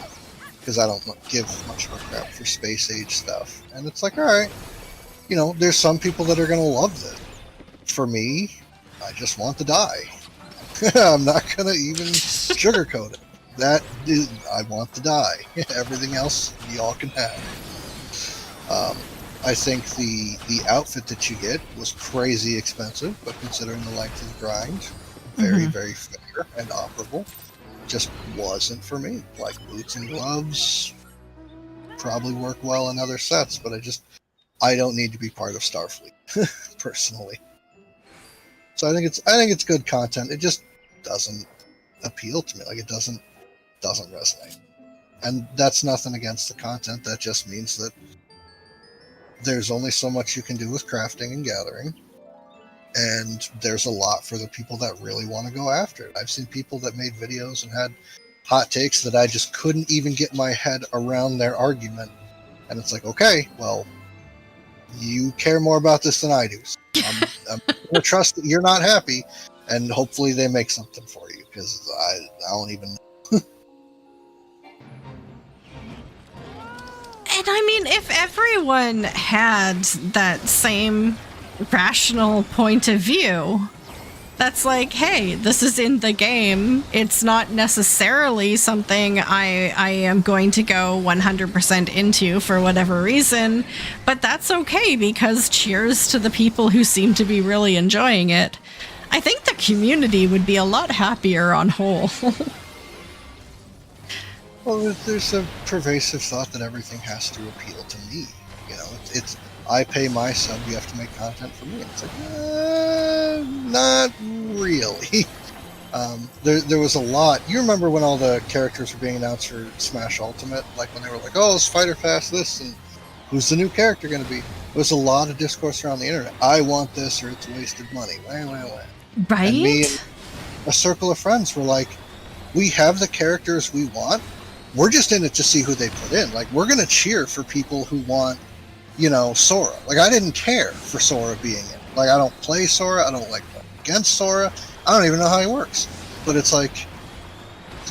because I don't give much of a crap for space age stuff. And it's like, all right, there's some people that are going to love this. For me, I just want to die. I'm not going to even sugarcoat it. I want to die. Everything else, y'all can have. I think the outfit that you get was crazy expensive, but considering the length of the grind, very, very fair and operable. Just wasn't for me. Like boots and gloves probably work well in other sets, but I don't need to be part of Starfleet personally. So I think it's good content. It just doesn't appeal to me. Like it doesn't resonate. And that's nothing against the content. That just means that there's only so much you can do with crafting and gathering. And there's a lot for the people that really want to go after it. I've seen people that made videos and had hot takes that I just couldn't even get my head around their argument. And it's like, okay, well, you care more about this than I do. So I'm going to trust that you're not happy, and hopefully they make something for you, because I don't even know. And I mean, if everyone had that same rational point of view, that's like, hey, this is in the game. It's not necessarily something I am going to go 100% into for whatever reason, but that's okay, because cheers to the people who seem to be really enjoying it. I think the community would be a lot happier on whole. Well, there's a pervasive thought that everything has to appeal to me. It's I pay my sub, you have to make content for me. And it's like, not really. There was a lot. You remember when all the characters were being announced for Smash Ultimate? Like when they were like, oh, it's Fighter Fast this, and who's the new character going to be? There was a lot of discourse around the internet. I want this, or it's wasted money. Wah. Right? And me and a circle of friends were like, we have the characters we want. We're just in it to see who they put in. Like, we're going to cheer for people who want, Sora. Like, I didn't care for Sora being in. Like, I don't play Sora. I don't like playing against Sora. I don't even know how he works. But it's like,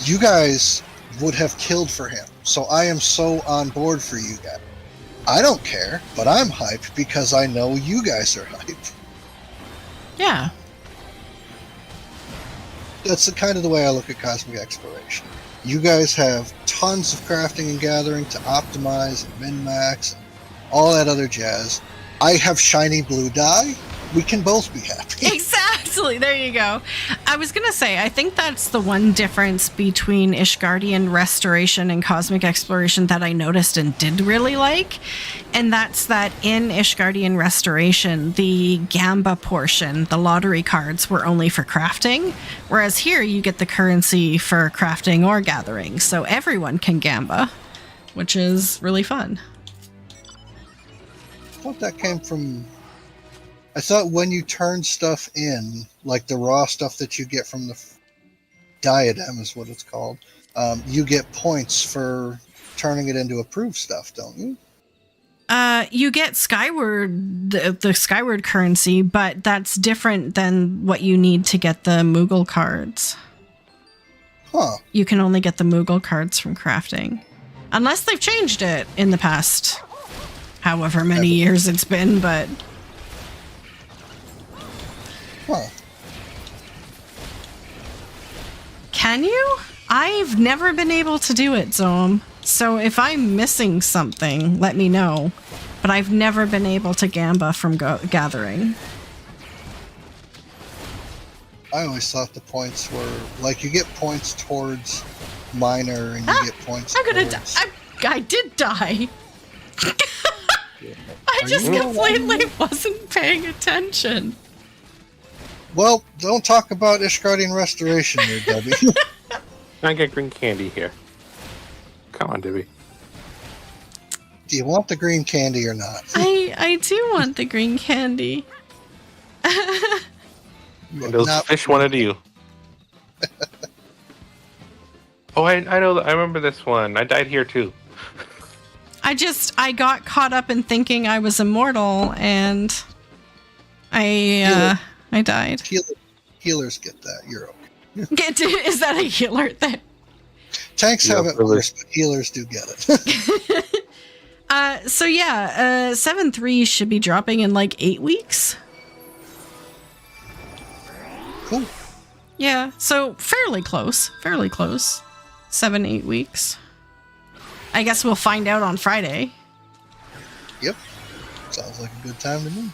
you guys would have killed for him. So I am so on board for you guys. I don't care, but I'm hyped because I know you guys are hyped. Yeah. That's kind of the way I look at Cosmic Exploration. You guys have tons of crafting and gathering to optimize and min-max and all that other jazz. I have shiny blue dye. We can both be happy. Exactly. There you go. I was going to say, I think that's the one difference between Ishtarrak Restoration and Cosmic Exploration that I noticed and did really like. And that's that in Ishtarrak Restoration, the Gamba portion, the lottery cards, were only for crafting. Whereas here you get the currency for crafting or gathering. So everyone can Gamba, which is really fun. I thought that came from... I thought when you turn stuff in, like the raw stuff that you get from the diadem is what it's called, you get points for turning it into approved stuff, don't you? You get Skyward, the Skyward currency, but that's different than what you need to get the Moogle cards. Huh. You can only get the Moogle cards from crafting. Unless they've changed it in the past however many years it's been, but... Huh. Can you? I've never been able to do it, Zoom. So if I'm missing something, let me know. But I've never been able to Gamba from gathering. I always thought the points were... Like, you get points towards minor, and you get points I'm gonna towards... die. I did die. I just completely wasn't paying attention. Well, don't talk about Ishtarrak Restoration here, Debbie. I get green candy here. Come on, Debbie. Do you want the green candy or not? I do want the green candy. Look, Those not- fish wanted you. Oh, I know. I remember this one. I died here too. I got caught up in thinking I was immortal, and I died. Healers get that. You're okay. Is that a healer thing? Tanks Yeah, have it really. worse, but healers do get it. So yeah, 7.3 should be dropping in like 8 weeks. Cool. Yeah, so fairly close. 7-8 weeks. I guess we'll find out on Friday. Yep. Sounds like a good time to me.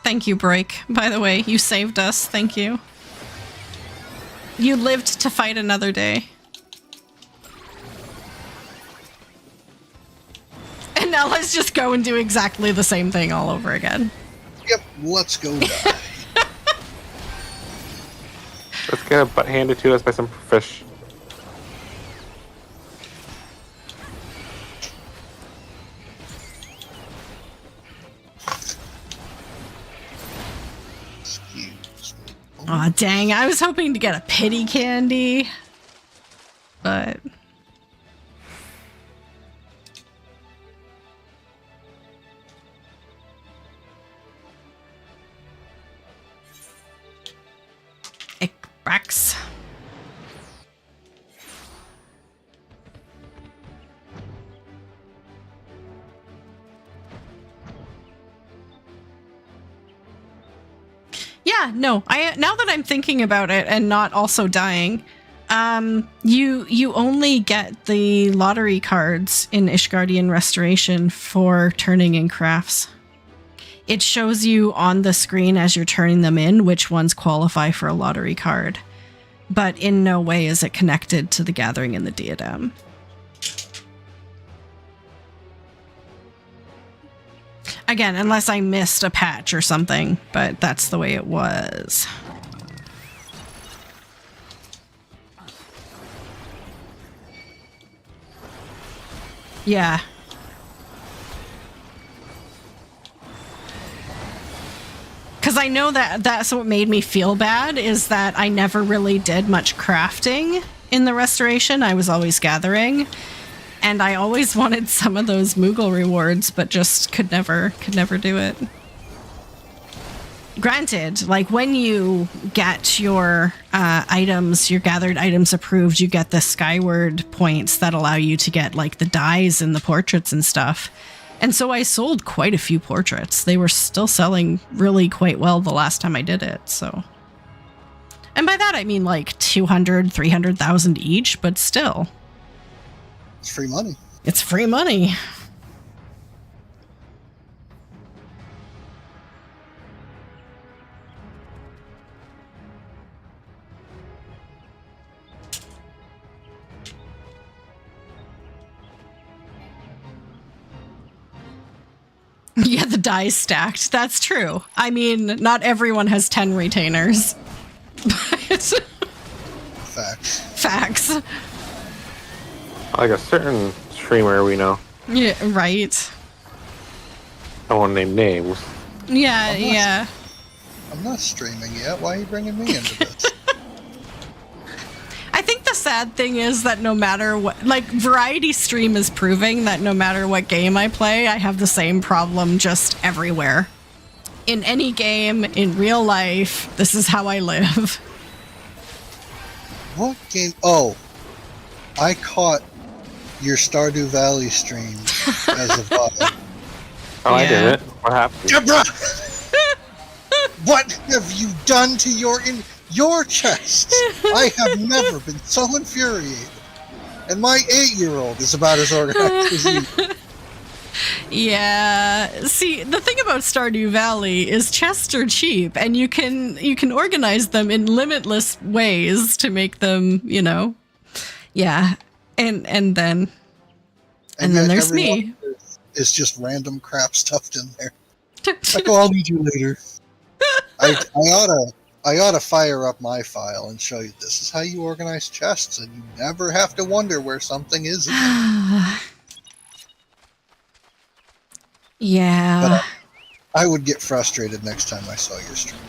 Thank you, Break. By the way, you saved us. Thank you. You lived to fight another day. And now let's just go and do exactly the same thing all over again. Yep, let's go die. Let's get a butt handed to us by some fish. Excuse me. Aw, dang. I was hoping to get a pity candy. But... Ickbrax. Yeah, no. Now that I'm thinking about it and not also dying, you only get the lottery cards in Ishgardian Restoration for turning in crafts. It shows you on the screen as you're turning them in which ones qualify for a lottery card, but in no way is it connected to the Gathering in the Diadem. Again, unless I missed a patch or something, but that's the way it was. Yeah. Because I know that that's what made me feel bad, is that I never really did much crafting in the restoration. I was always gathering. And I always wanted some of those Moogle rewards, but just could never do it. Granted, like when you get your items, your gathered items approved, you get the Skyward points that allow you to get like the dyes and the portraits and stuff. And so I sold quite a few portraits. They were still selling really quite well the last time I did it, so. And by that I mean like 200, 300,000 each, but still. It's free money. It's free money. Yeah, the die's stacked. That's true. I mean, not everyone has 10 retainers. But Facts. facts. Like a certain streamer we know. Yeah, right. I won't name names. Yeah, yeah. I'm not streaming yet. Why are you bringing me into this? I think the sad thing is that no matter what, like, Variety Stream is proving that no matter what game I play, I have the same problem just everywhere. In any game, in real life, this is how I live. What game? Oh, I caught your Stardew Valley stream as a VOD. Oh, I Yeah. did it. What happened? Deborah! What have you done to your chest? I have never been so infuriated. And my 8-year-old is about as organized as you. Yeah. See, the thing about Stardew Valley is chests are cheap, and you can organize them in limitless ways to make them, you know. Yeah. And then yet there's every me. one is just random crap stuffed in there. Like, oh, I'll need you later. I ought to fire up my file and show you this is how you organize chests, and you never have to wonder where something is. Yeah. But I would get frustrated next time I saw your stream.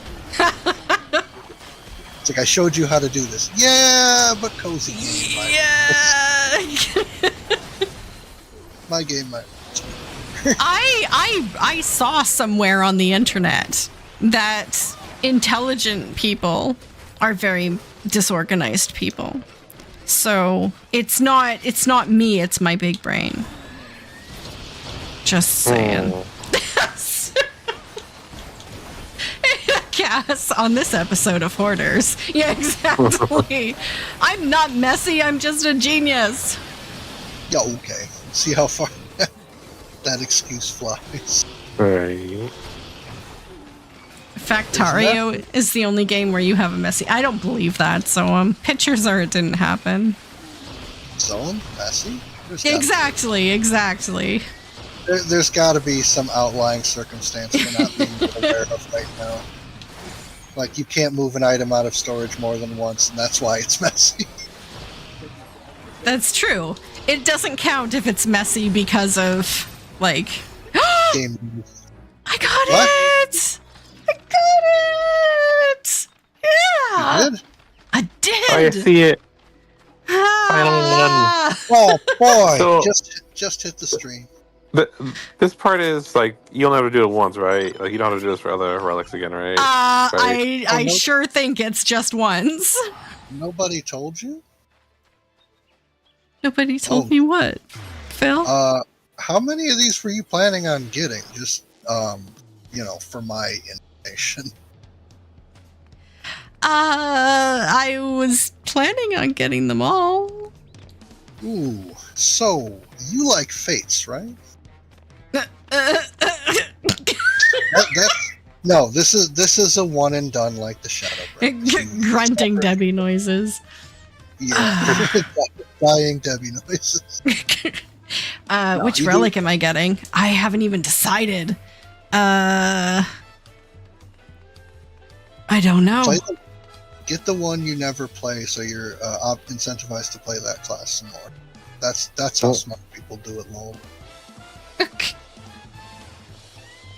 It's like, I showed you how to do this. Yeah, but cozy game. Yeah. My game might. I saw somewhere on the internet that intelligent people are very disorganized people. So it's not me, it's my big brain. Just saying. Cass on this episode of Hoarders. Yeah, exactly. I'm not messy, I'm just a genius. Yeah, okay. See how far that excuse flies. Right. Factario is the only game where you have a messy. I don't believe that, so pictures are it didn't happen. Zone? Messy? Exactly. There's got to be some outlying circumstance we're not being aware of right now. Like, you can't move an item out of storage more than once, and that's why it's messy. That's true. It doesn't count if it's messy because of, like... Game. I got What? it! I got it! Yeah! You did? I did! I see it. Ah! Oh, boy! So- just hit the stream. This part is like you'll never do it once, right? Like you don't have to do this for other relics again, right? Right. I sure think it's just once. Nobody told you? Nobody told me what, Phil? How many of these were you planning on getting? Just, for my information. I was planning on getting them all. Ooh, so you like Fates, right? No, this is a one and done like the Shadow Breath. Grunting Debbie noises. Yeah, dying Debbie noises. Which relic am I getting? I haven't even decided. I don't know. Get the one you never play, so you're incentivized to play that class some more. That's how smart people do it, lol.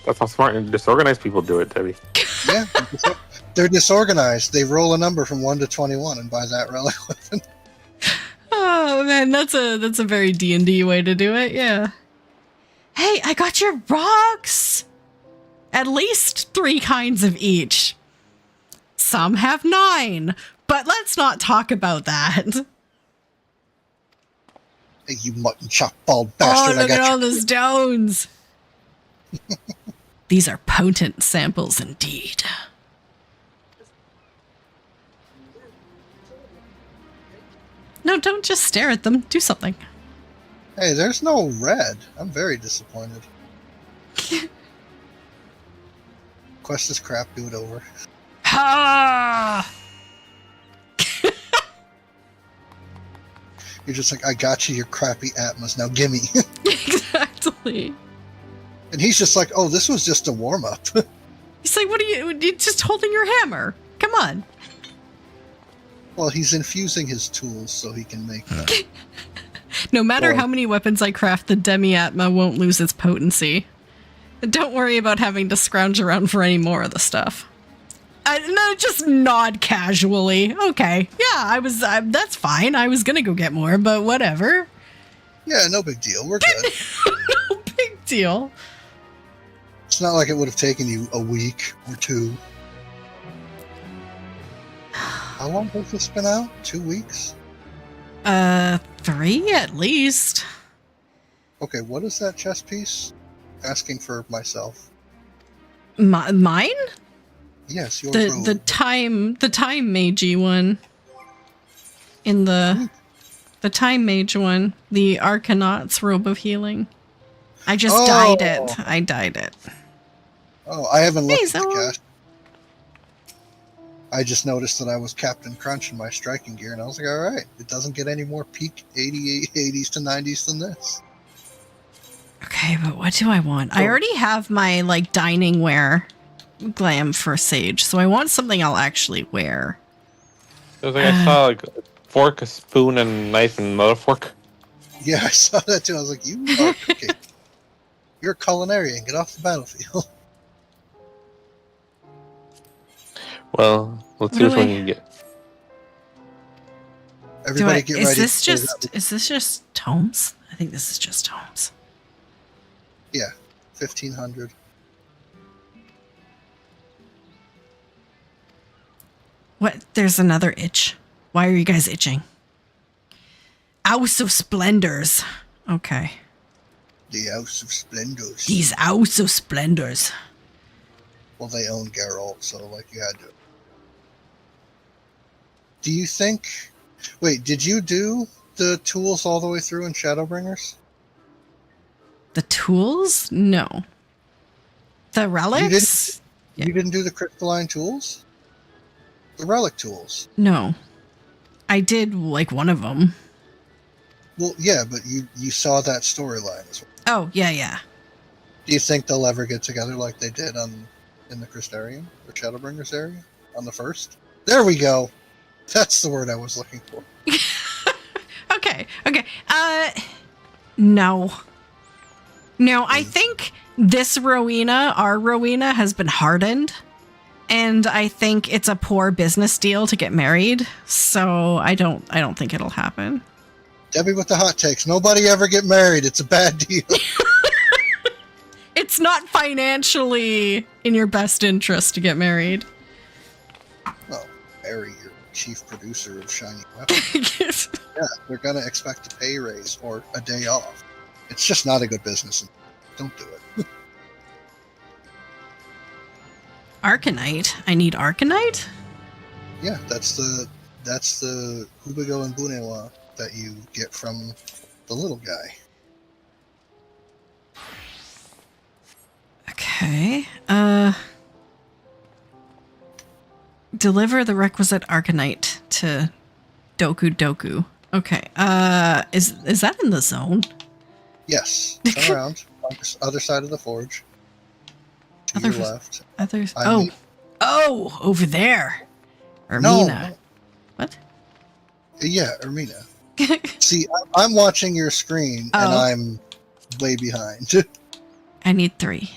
That's how smart and disorganized people do it, Debbie. Yeah, they're disorganized. They roll a number from 1 to 21 and buy that relic weapon. Oh man, that's a very D&D way to do it. Yeah. Hey, I got your rocks. At least 3 kinds of each. Some have 9, but let's not talk about that. Hey, you mutton chop bald bastard! Oh, look I at got all you. the stones. These are potent samples indeed. No, don't just stare at them. Do something. Hey, there's no red. I'm very disappointed. Quest is crap. Do it over. Ha! You're just like, I got you, your crappy Atmos. Now gimme. Exactly. And he's just like, oh, this was just a warm up. He's like, what are you just holding your hammer? Come on. Well, he's infusing his tools so he can make that. No matter Well- how many weapons I craft, the Demi-Atma won't lose its potency. Don't worry about having to scrounge around for any more of the stuff. No, just nod casually. Okay, yeah, that's fine. I was gonna go get more, but whatever. Yeah, no big deal. We're good. No big deal. It's not like it would have taken you a week or 2. How long has this been out? 2 weeks? 3 at least. Okay, what is that chess piece? Asking for myself. Mine? Yes, your The robe. time magey one. In the time mage one, the Arcanaut's robe of healing. I just dyed it. I dyed it. Oh, I haven't looked Hey, at the someone- cast. I just noticed that I was Captain Crunch in my striking gear, and I was like, alright, it doesn't get any more peak 80s to 90s than this. Okay, but what do I want? I already have my dining wear glam for Sage, so I want something I'll actually wear. It was like I saw a fork, a spoon, and knife, and another fork. Yeah, I saw that too. I was like, you are cooking. You're a culinarian. Get off the battlefield. Well, let's see which one you can get. Everybody get ready. Is this just tomes? I think this is just tomes. Yeah, 1,500. What? There's another itch. Why are you guys itching? House of Splendors. Okay. The House of Splendors. These House of Splendors. Well, they own Geralt, so like you had to. Do you think? Wait, did you do the tools all the way through in Shadowbringers? The tools? No. The relics? You didn't do the crystalline tools? The relic tools? No. I did like one of them. Well, yeah, but you saw that storyline as well. Oh, yeah. Do you think they'll ever get together like they did in the Crystarium or Shadowbringers area on the first? There we go. That's the word I was looking for. Okay. No. No, I think this Rowena, our Rowena, has been hardened. And I think it's a poor business deal to get married. So I don't think it'll happen. Debbie with the hot takes. Nobody ever get married. It's a bad deal. It's not financially in your best interest to get married. Well, marry your chief producer of shiny weapons. Yeah, they're going to expect a pay raise or a day off. It's just not a good business. Don't do it. Arcanite? I need Arcanite? Yeah, that's the Hubigo and Bunewa that you get from the little guy. Okay. Deliver the requisite Arcanite to Doku. Okay. Is that in the zone? Yes. Turn around. On the other side of the forge. To your left. Others. Oh, over there. Ermina. No. What? Yeah, Ermina. See, I'm watching your screen and I'm way behind. I need three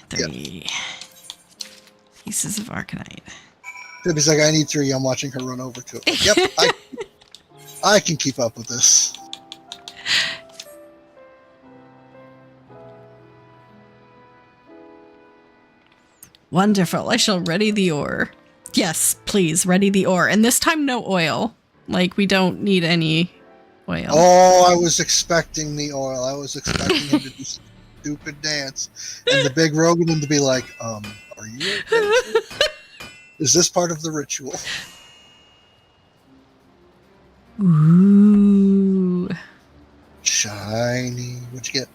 pieces of Arcanite. Debbie's like, I need 3. I'm watching her run over to it. Yep, I can keep up with this. Wonderful. I shall ready the ore. Yes, please, ready the ore. And this time, no oil. Like, we don't need any oil. Oh, I was expecting the oil. I was expecting him to do some stupid dance. And the big Rogan to be like, are you okay? Is this part of the ritual? Ooh. Shiny. What'd you get?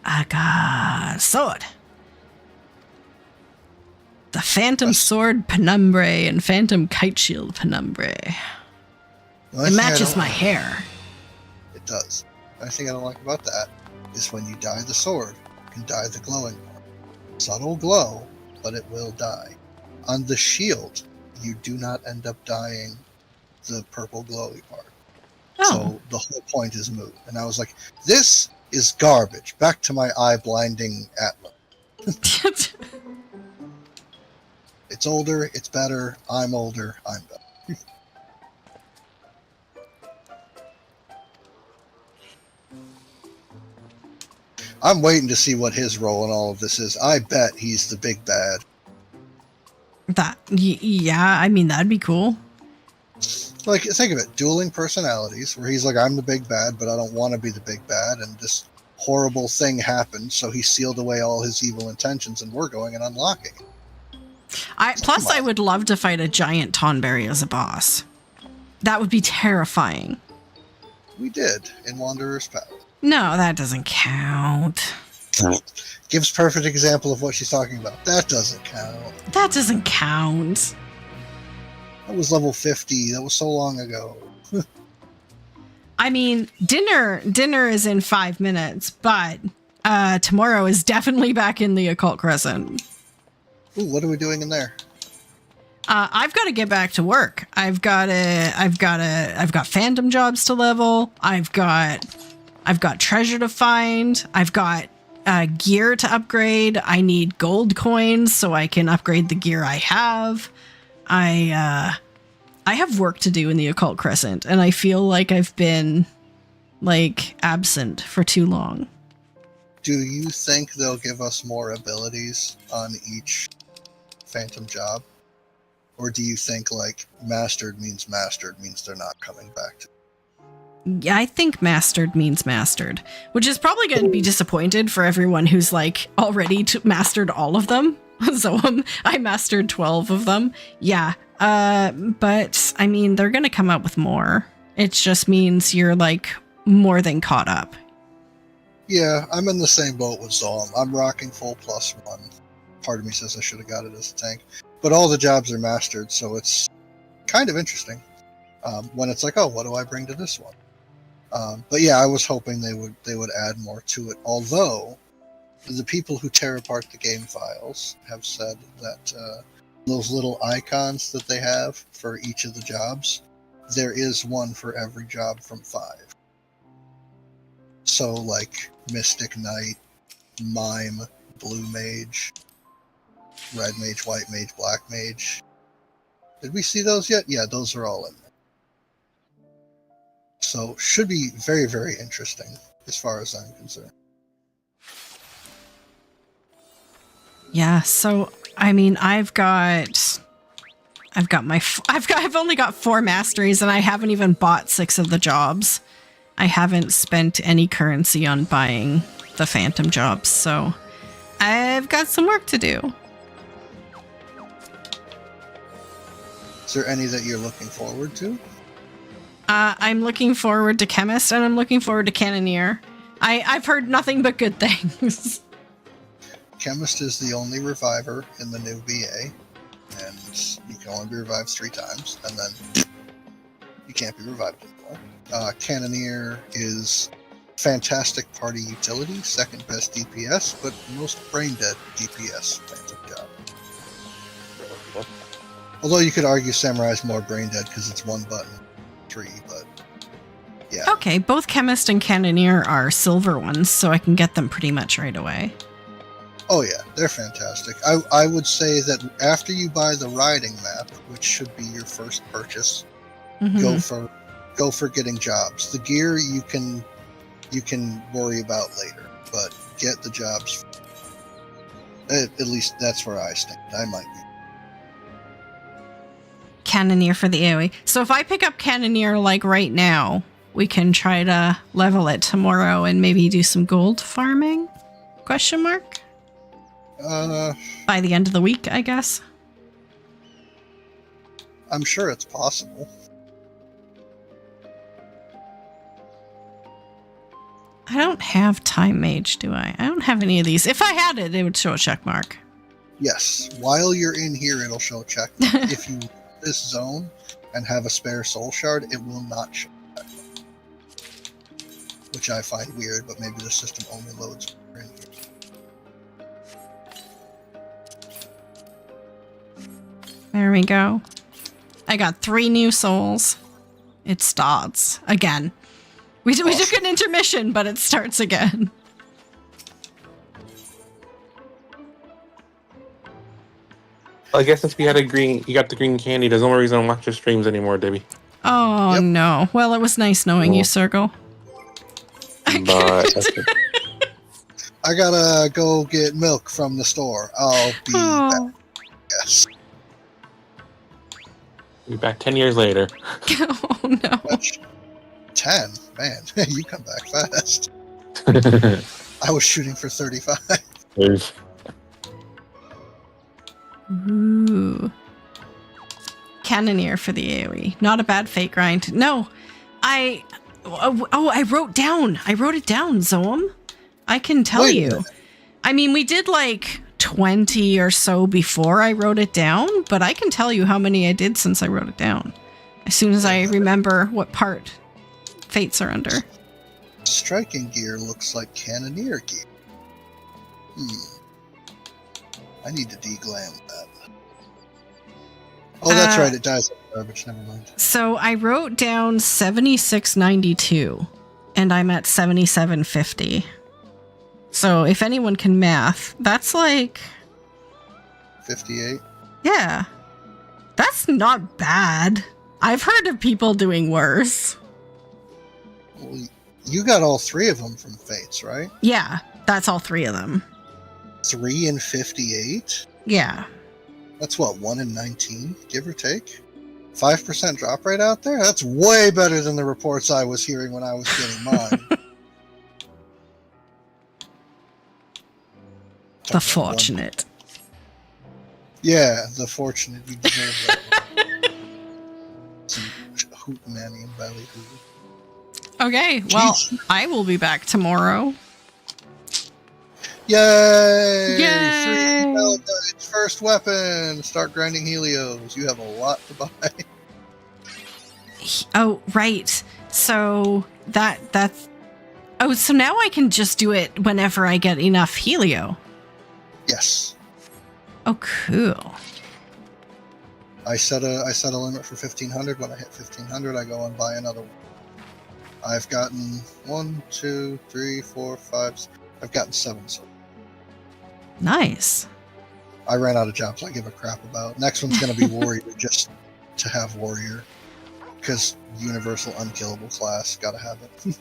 I got sword. The Phantom Sword Penumbra and Phantom Kite Shield Penumbra. It matches my hair. It does. The only thing I don't like about that is when you dye the sword, you can dye the glowing part. Subtle glow, but it will die. On the shield, you do not end up dyeing the purple glowy part. Oh. So the whole point is moot. And I was like, this is garbage. Back to my eye-blinding Atlas. It's older, it's better, I'm older, I'm better. I'm waiting to see what his role in all of this is. I bet he's the big bad. Yeah, I mean, that'd be cool. Like, think of it, dueling personalities, where he's like, I'm the big bad, but I don't want to be the big bad, and this horrible thing happened, so he sealed away all his evil intentions, and we're going and unlocking it. I would love to fight a giant Tonberry as a boss. That would be terrifying. We did in Wanderer's Path. No, that doesn't count. Gives perfect example of what she's talking about. That doesn't count. That doesn't count. That was level 50. That was so long ago. I mean, dinner is in 5 minutes, but tomorrow is definitely back in the Occult Crescent. Ooh, what are we doing in there? I've got to get back to work. I've got fandom jobs to level. I've got treasure to find. I've got gear to upgrade. I need gold coins so I can upgrade the gear I have. I have work to do in the Occult Crescent, and I feel like I've been absent for too long. Do you think they'll give us more abilities on each Phantom job? Or do you think, like, mastered means they're not coming back to? Yeah, I think mastered means mastered, which is probably going to be disappointed for everyone who's like already mastered all of them. So I mastered 12 of them. Yeah. But I mean, they're going to come up with more. It just means you're like more than caught up. Yeah, I'm in the same boat with Zolm. I'm rocking full +1. Part of me says I should have got it as a tank. But all the jobs are mastered, so it's kind of interesting when it's like, oh, what do I bring to this one? But yeah, I was hoping they would add more to it. Although the people who tear apart the game files have said that those little icons that they have for each of the jobs, there is one for every job from 5. So like Mystic Knight, Mime, Blue Mage, Red Mage, White Mage, Black Mage. Did we see those yet? Yeah, those are all in there. So should be very, very interesting as far as I'm concerned. Yeah, so I mean, I've only got 4 masteries and I haven't even bought 6 of the jobs. I haven't spent any currency on buying the Phantom jobs, so I've got some work to do. Is there any that you're looking forward to? I'm looking forward to Chemist and I'm looking forward to Cannoneer. I've heard nothing but good things. Chemist is the only reviver in the new BA, and you can only be revived 3 times, and then you can't be revived anymore. Cannoneer is fantastic party utility, second best DPS, but most brain dead DPS Phantom job. Although you could argue Samurai's more brain dead because it's 1 button, 3, but yeah. Okay, both Chemist and Cannoneer are silver ones, so I can get them pretty much right away. Oh yeah, they're fantastic. I would say that after you buy the riding map, which should be your first purchase, go for getting jobs. The gear you can worry about later, but get the jobs. At least that's where I stand. I might be. Cannoneer for the AoE. So if I pick up Cannoneer like right now, we can try to level it tomorrow and maybe do some gold farming? Question mark? By the end of the week, I guess. I'm sure it's possible. I don't have Time Mage, do I? I don't have any of these. If I had it, it would show a check mark. Yes. While you're in here, it'll show check mark. If you this zone and have a spare soul shard, it will not show check mark. Which I find weird, but maybe the system only loads in here. There we go. I got 3 new souls. It starts again. We took an intermission, but it starts again. Well, I guess since we had you got the green candy, there's no more reason to watch your streams anymore, Debbie. Oh, no. Well, it was nice knowing you, Circle. But I gotta go get milk from the store. I'll be back. Yes. Be back 10 years later. Oh, no. 10? Man, you come back fast. I was shooting for 35. Ooh. Cannoneer for the AoE. Not a bad fate grind. No. I wrote it down, Zoam. I can tell you. I mean, we did like 20 or so before I wrote it down, but I can tell you how many I did since I wrote it down. As soon as I remember what part fates are under. Striking gear looks like Cannoneer gear. I need to deglam that. Oh, that's right. It dies like garbage. Never mind. So I wrote down 7692, and I'm at 7750. So if anyone can math, that's like 58. Yeah, that's not bad. I've heard of people doing worse. Well, You got all 3 of them from Fates, right? Yeah, that's all 3 of them. 3 in 58? Yeah. That's what, 1 in 19, give or take? 5% drop rate out there? That's way better than the reports I was hearing when I was getting mine. The fortunate. Yeah, the fortunate. You deserve that. Some hootenanny and belly hoo. Okay, well, I will be back tomorrow. Yay! Yay! 3 Malachite's first weapon! Start grinding Helios. You have a lot to buy. Oh, right. So that's... Oh, so now I can just do it whenever I get enough Helio. Yes. Oh, cool. I set a limit for 1,500. When I hit 1,500, I go and buy another one. I've gotten 1, 2, 3, 4, 5. I've gotten 7 so far. Nice. I ran out of jobs I give a crap about. Next one's going to be Warrior, just to have Warrior. Because universal unkillable class, gotta have it.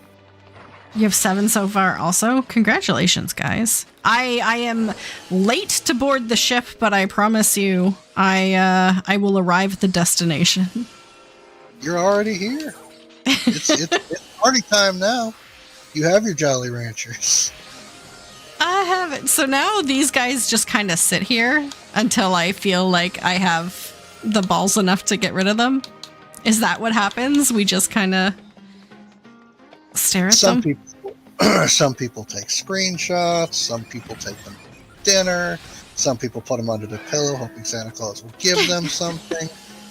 You have 7 so far also? Congratulations, guys. I am late to board the ship, but I promise you, I will arrive at the destination. You're already here. It's party time now. You have your Jolly Ranchers. I have it. So now these guys just kind of sit here until I feel like I have the balls enough to get rid of them. Is that what happens? We just kind of stare at them? Some people take screenshots. Some people take them to dinner. Some people put them under their pillow, hoping Santa Claus will give them something.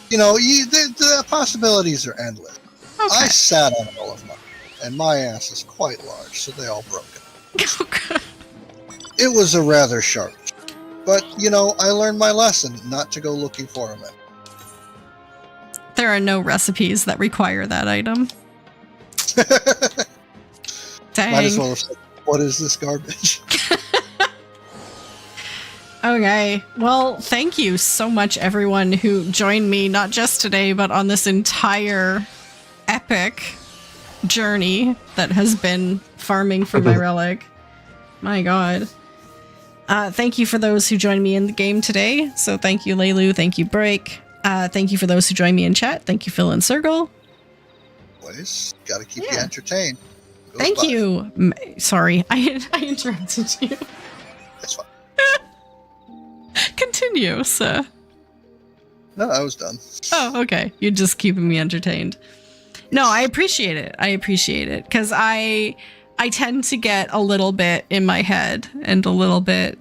You know, the possibilities are endless. Okay. I sat on all of mine, and my ass is quite large, so they all broke it. Okay. It was a rather sharp, but you know, I learned my lesson not to go looking for them. There are no recipes that require that item. Dang. Might as well have said, what is this garbage? Okay. Well, thank you so much, everyone who joined me, not just today, but on this entire epic journey that has been farming for my relic. My god. Thank you for those who joined me in the game today. So thank you, Leilu. Thank you, Break. Thank you for those who joined me in chat. Thank you, Phil and Circle. Boys, gotta keep you entertained. Thank you. Sorry, I interrupted you. That's fine. Continue, sir. No, I was done. Oh, okay. You're just keeping me entertained. No, I appreciate it. I appreciate it because I tend to get a little bit in my head and a little bit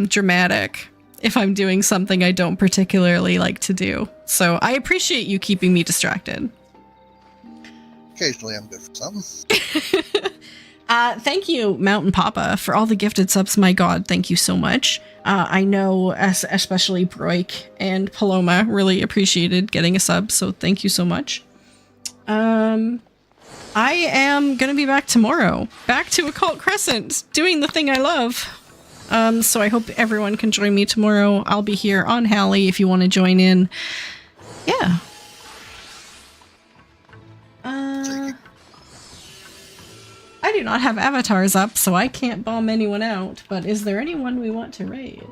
dramatic if I'm doing something I don't particularly like to do. So I appreciate you keeping me distracted. Occasionally I'm good for something. Thank you, Mountain Papa, for all the gifted subs. My god, thank you so much. I know especially Broik and Paloma really appreciated getting a sub, so thank you so much. I am gonna be back tomorrow. Back to Occult Crescent, doing the thing I love. So I hope everyone can join me tomorrow. I'll be here on Hali if you want to join in. Yeah. I do not have avatars up, so I can't bomb anyone out, but is there anyone we want to raid?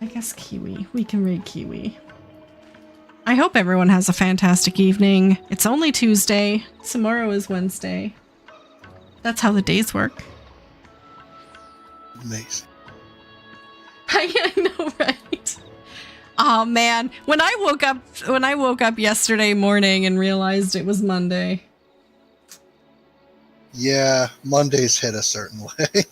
I guess Kiwi. We can raid Kiwi. I hope everyone has a fantastic evening. It's only Tuesday. Tomorrow is Wednesday. That's how the days work. Amazing. I know, right? Oh man, when I woke up yesterday morning and realized it was Monday. Yeah, Mondays hit a certain way.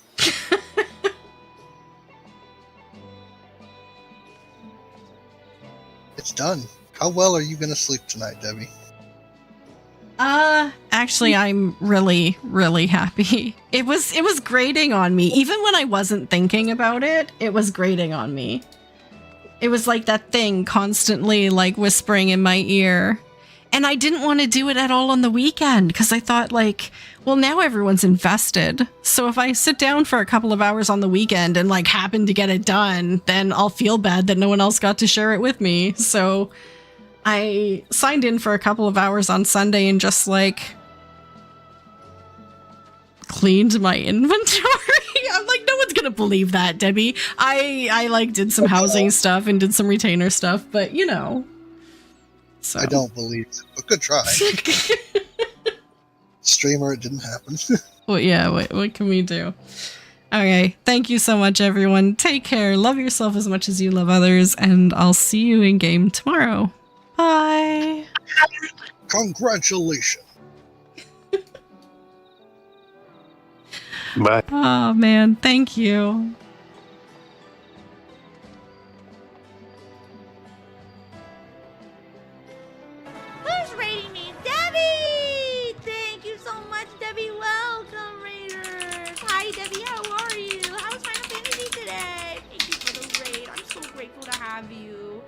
It's done. How well are you going to sleep tonight, Debbie? Actually, I'm really, really happy. It was grating on me. Even when I wasn't thinking about it, it was grating on me. It was like that thing constantly like whispering in my ear. And I didn't want to do it at all on the weekend because I thought like, well, now everyone's invested. So if I sit down for a couple of hours on the weekend and like happen to get it done, then I'll feel bad that no one else got to share it with me. So I signed in for a couple of hours on Sunday and just like cleaned my inventory. I'm like, no one's gonna believe that, Debbie. I like did some housing stuff and did some retainer stuff, but you know. So I don't believe it, but good try. Streamer, it didn't happen. Well, yeah, what can we do? Okay, thank you so much, everyone. Take care, love yourself as much as you love others, and I'll see you in game tomorrow. Bye. Congratulations. Bye. Oh man, thank you. Who's raiding me? Debbie! Thank you so much, Debbie. Welcome, raiders. Hi, Debbie. How are you? How's Final Fantasy today? Thank you for the raid. I'm so grateful to have you.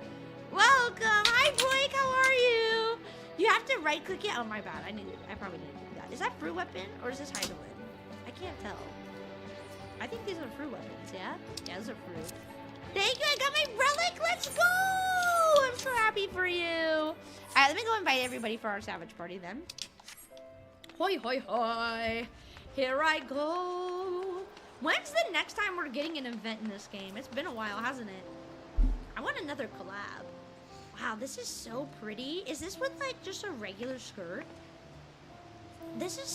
Welcome. Hi, Blake. How are you? You have to right-click it. Oh, my bad. I probably need to do that. Is that fruit weapon or is this Heidelin? I can't tell. I think these are fruit weapons, yeah? Yeah, those are fruit. Thank you, I got my relic, let's go! I'm so happy for you. All right, let me go invite everybody for our Savage Party then. Hoi, hoi, hoi. Here I go. When's the next time we're getting an event in this game? It's been a while, hasn't it? I want another collab. Wow, this is so pretty. Is this with like just a regular skirt? This is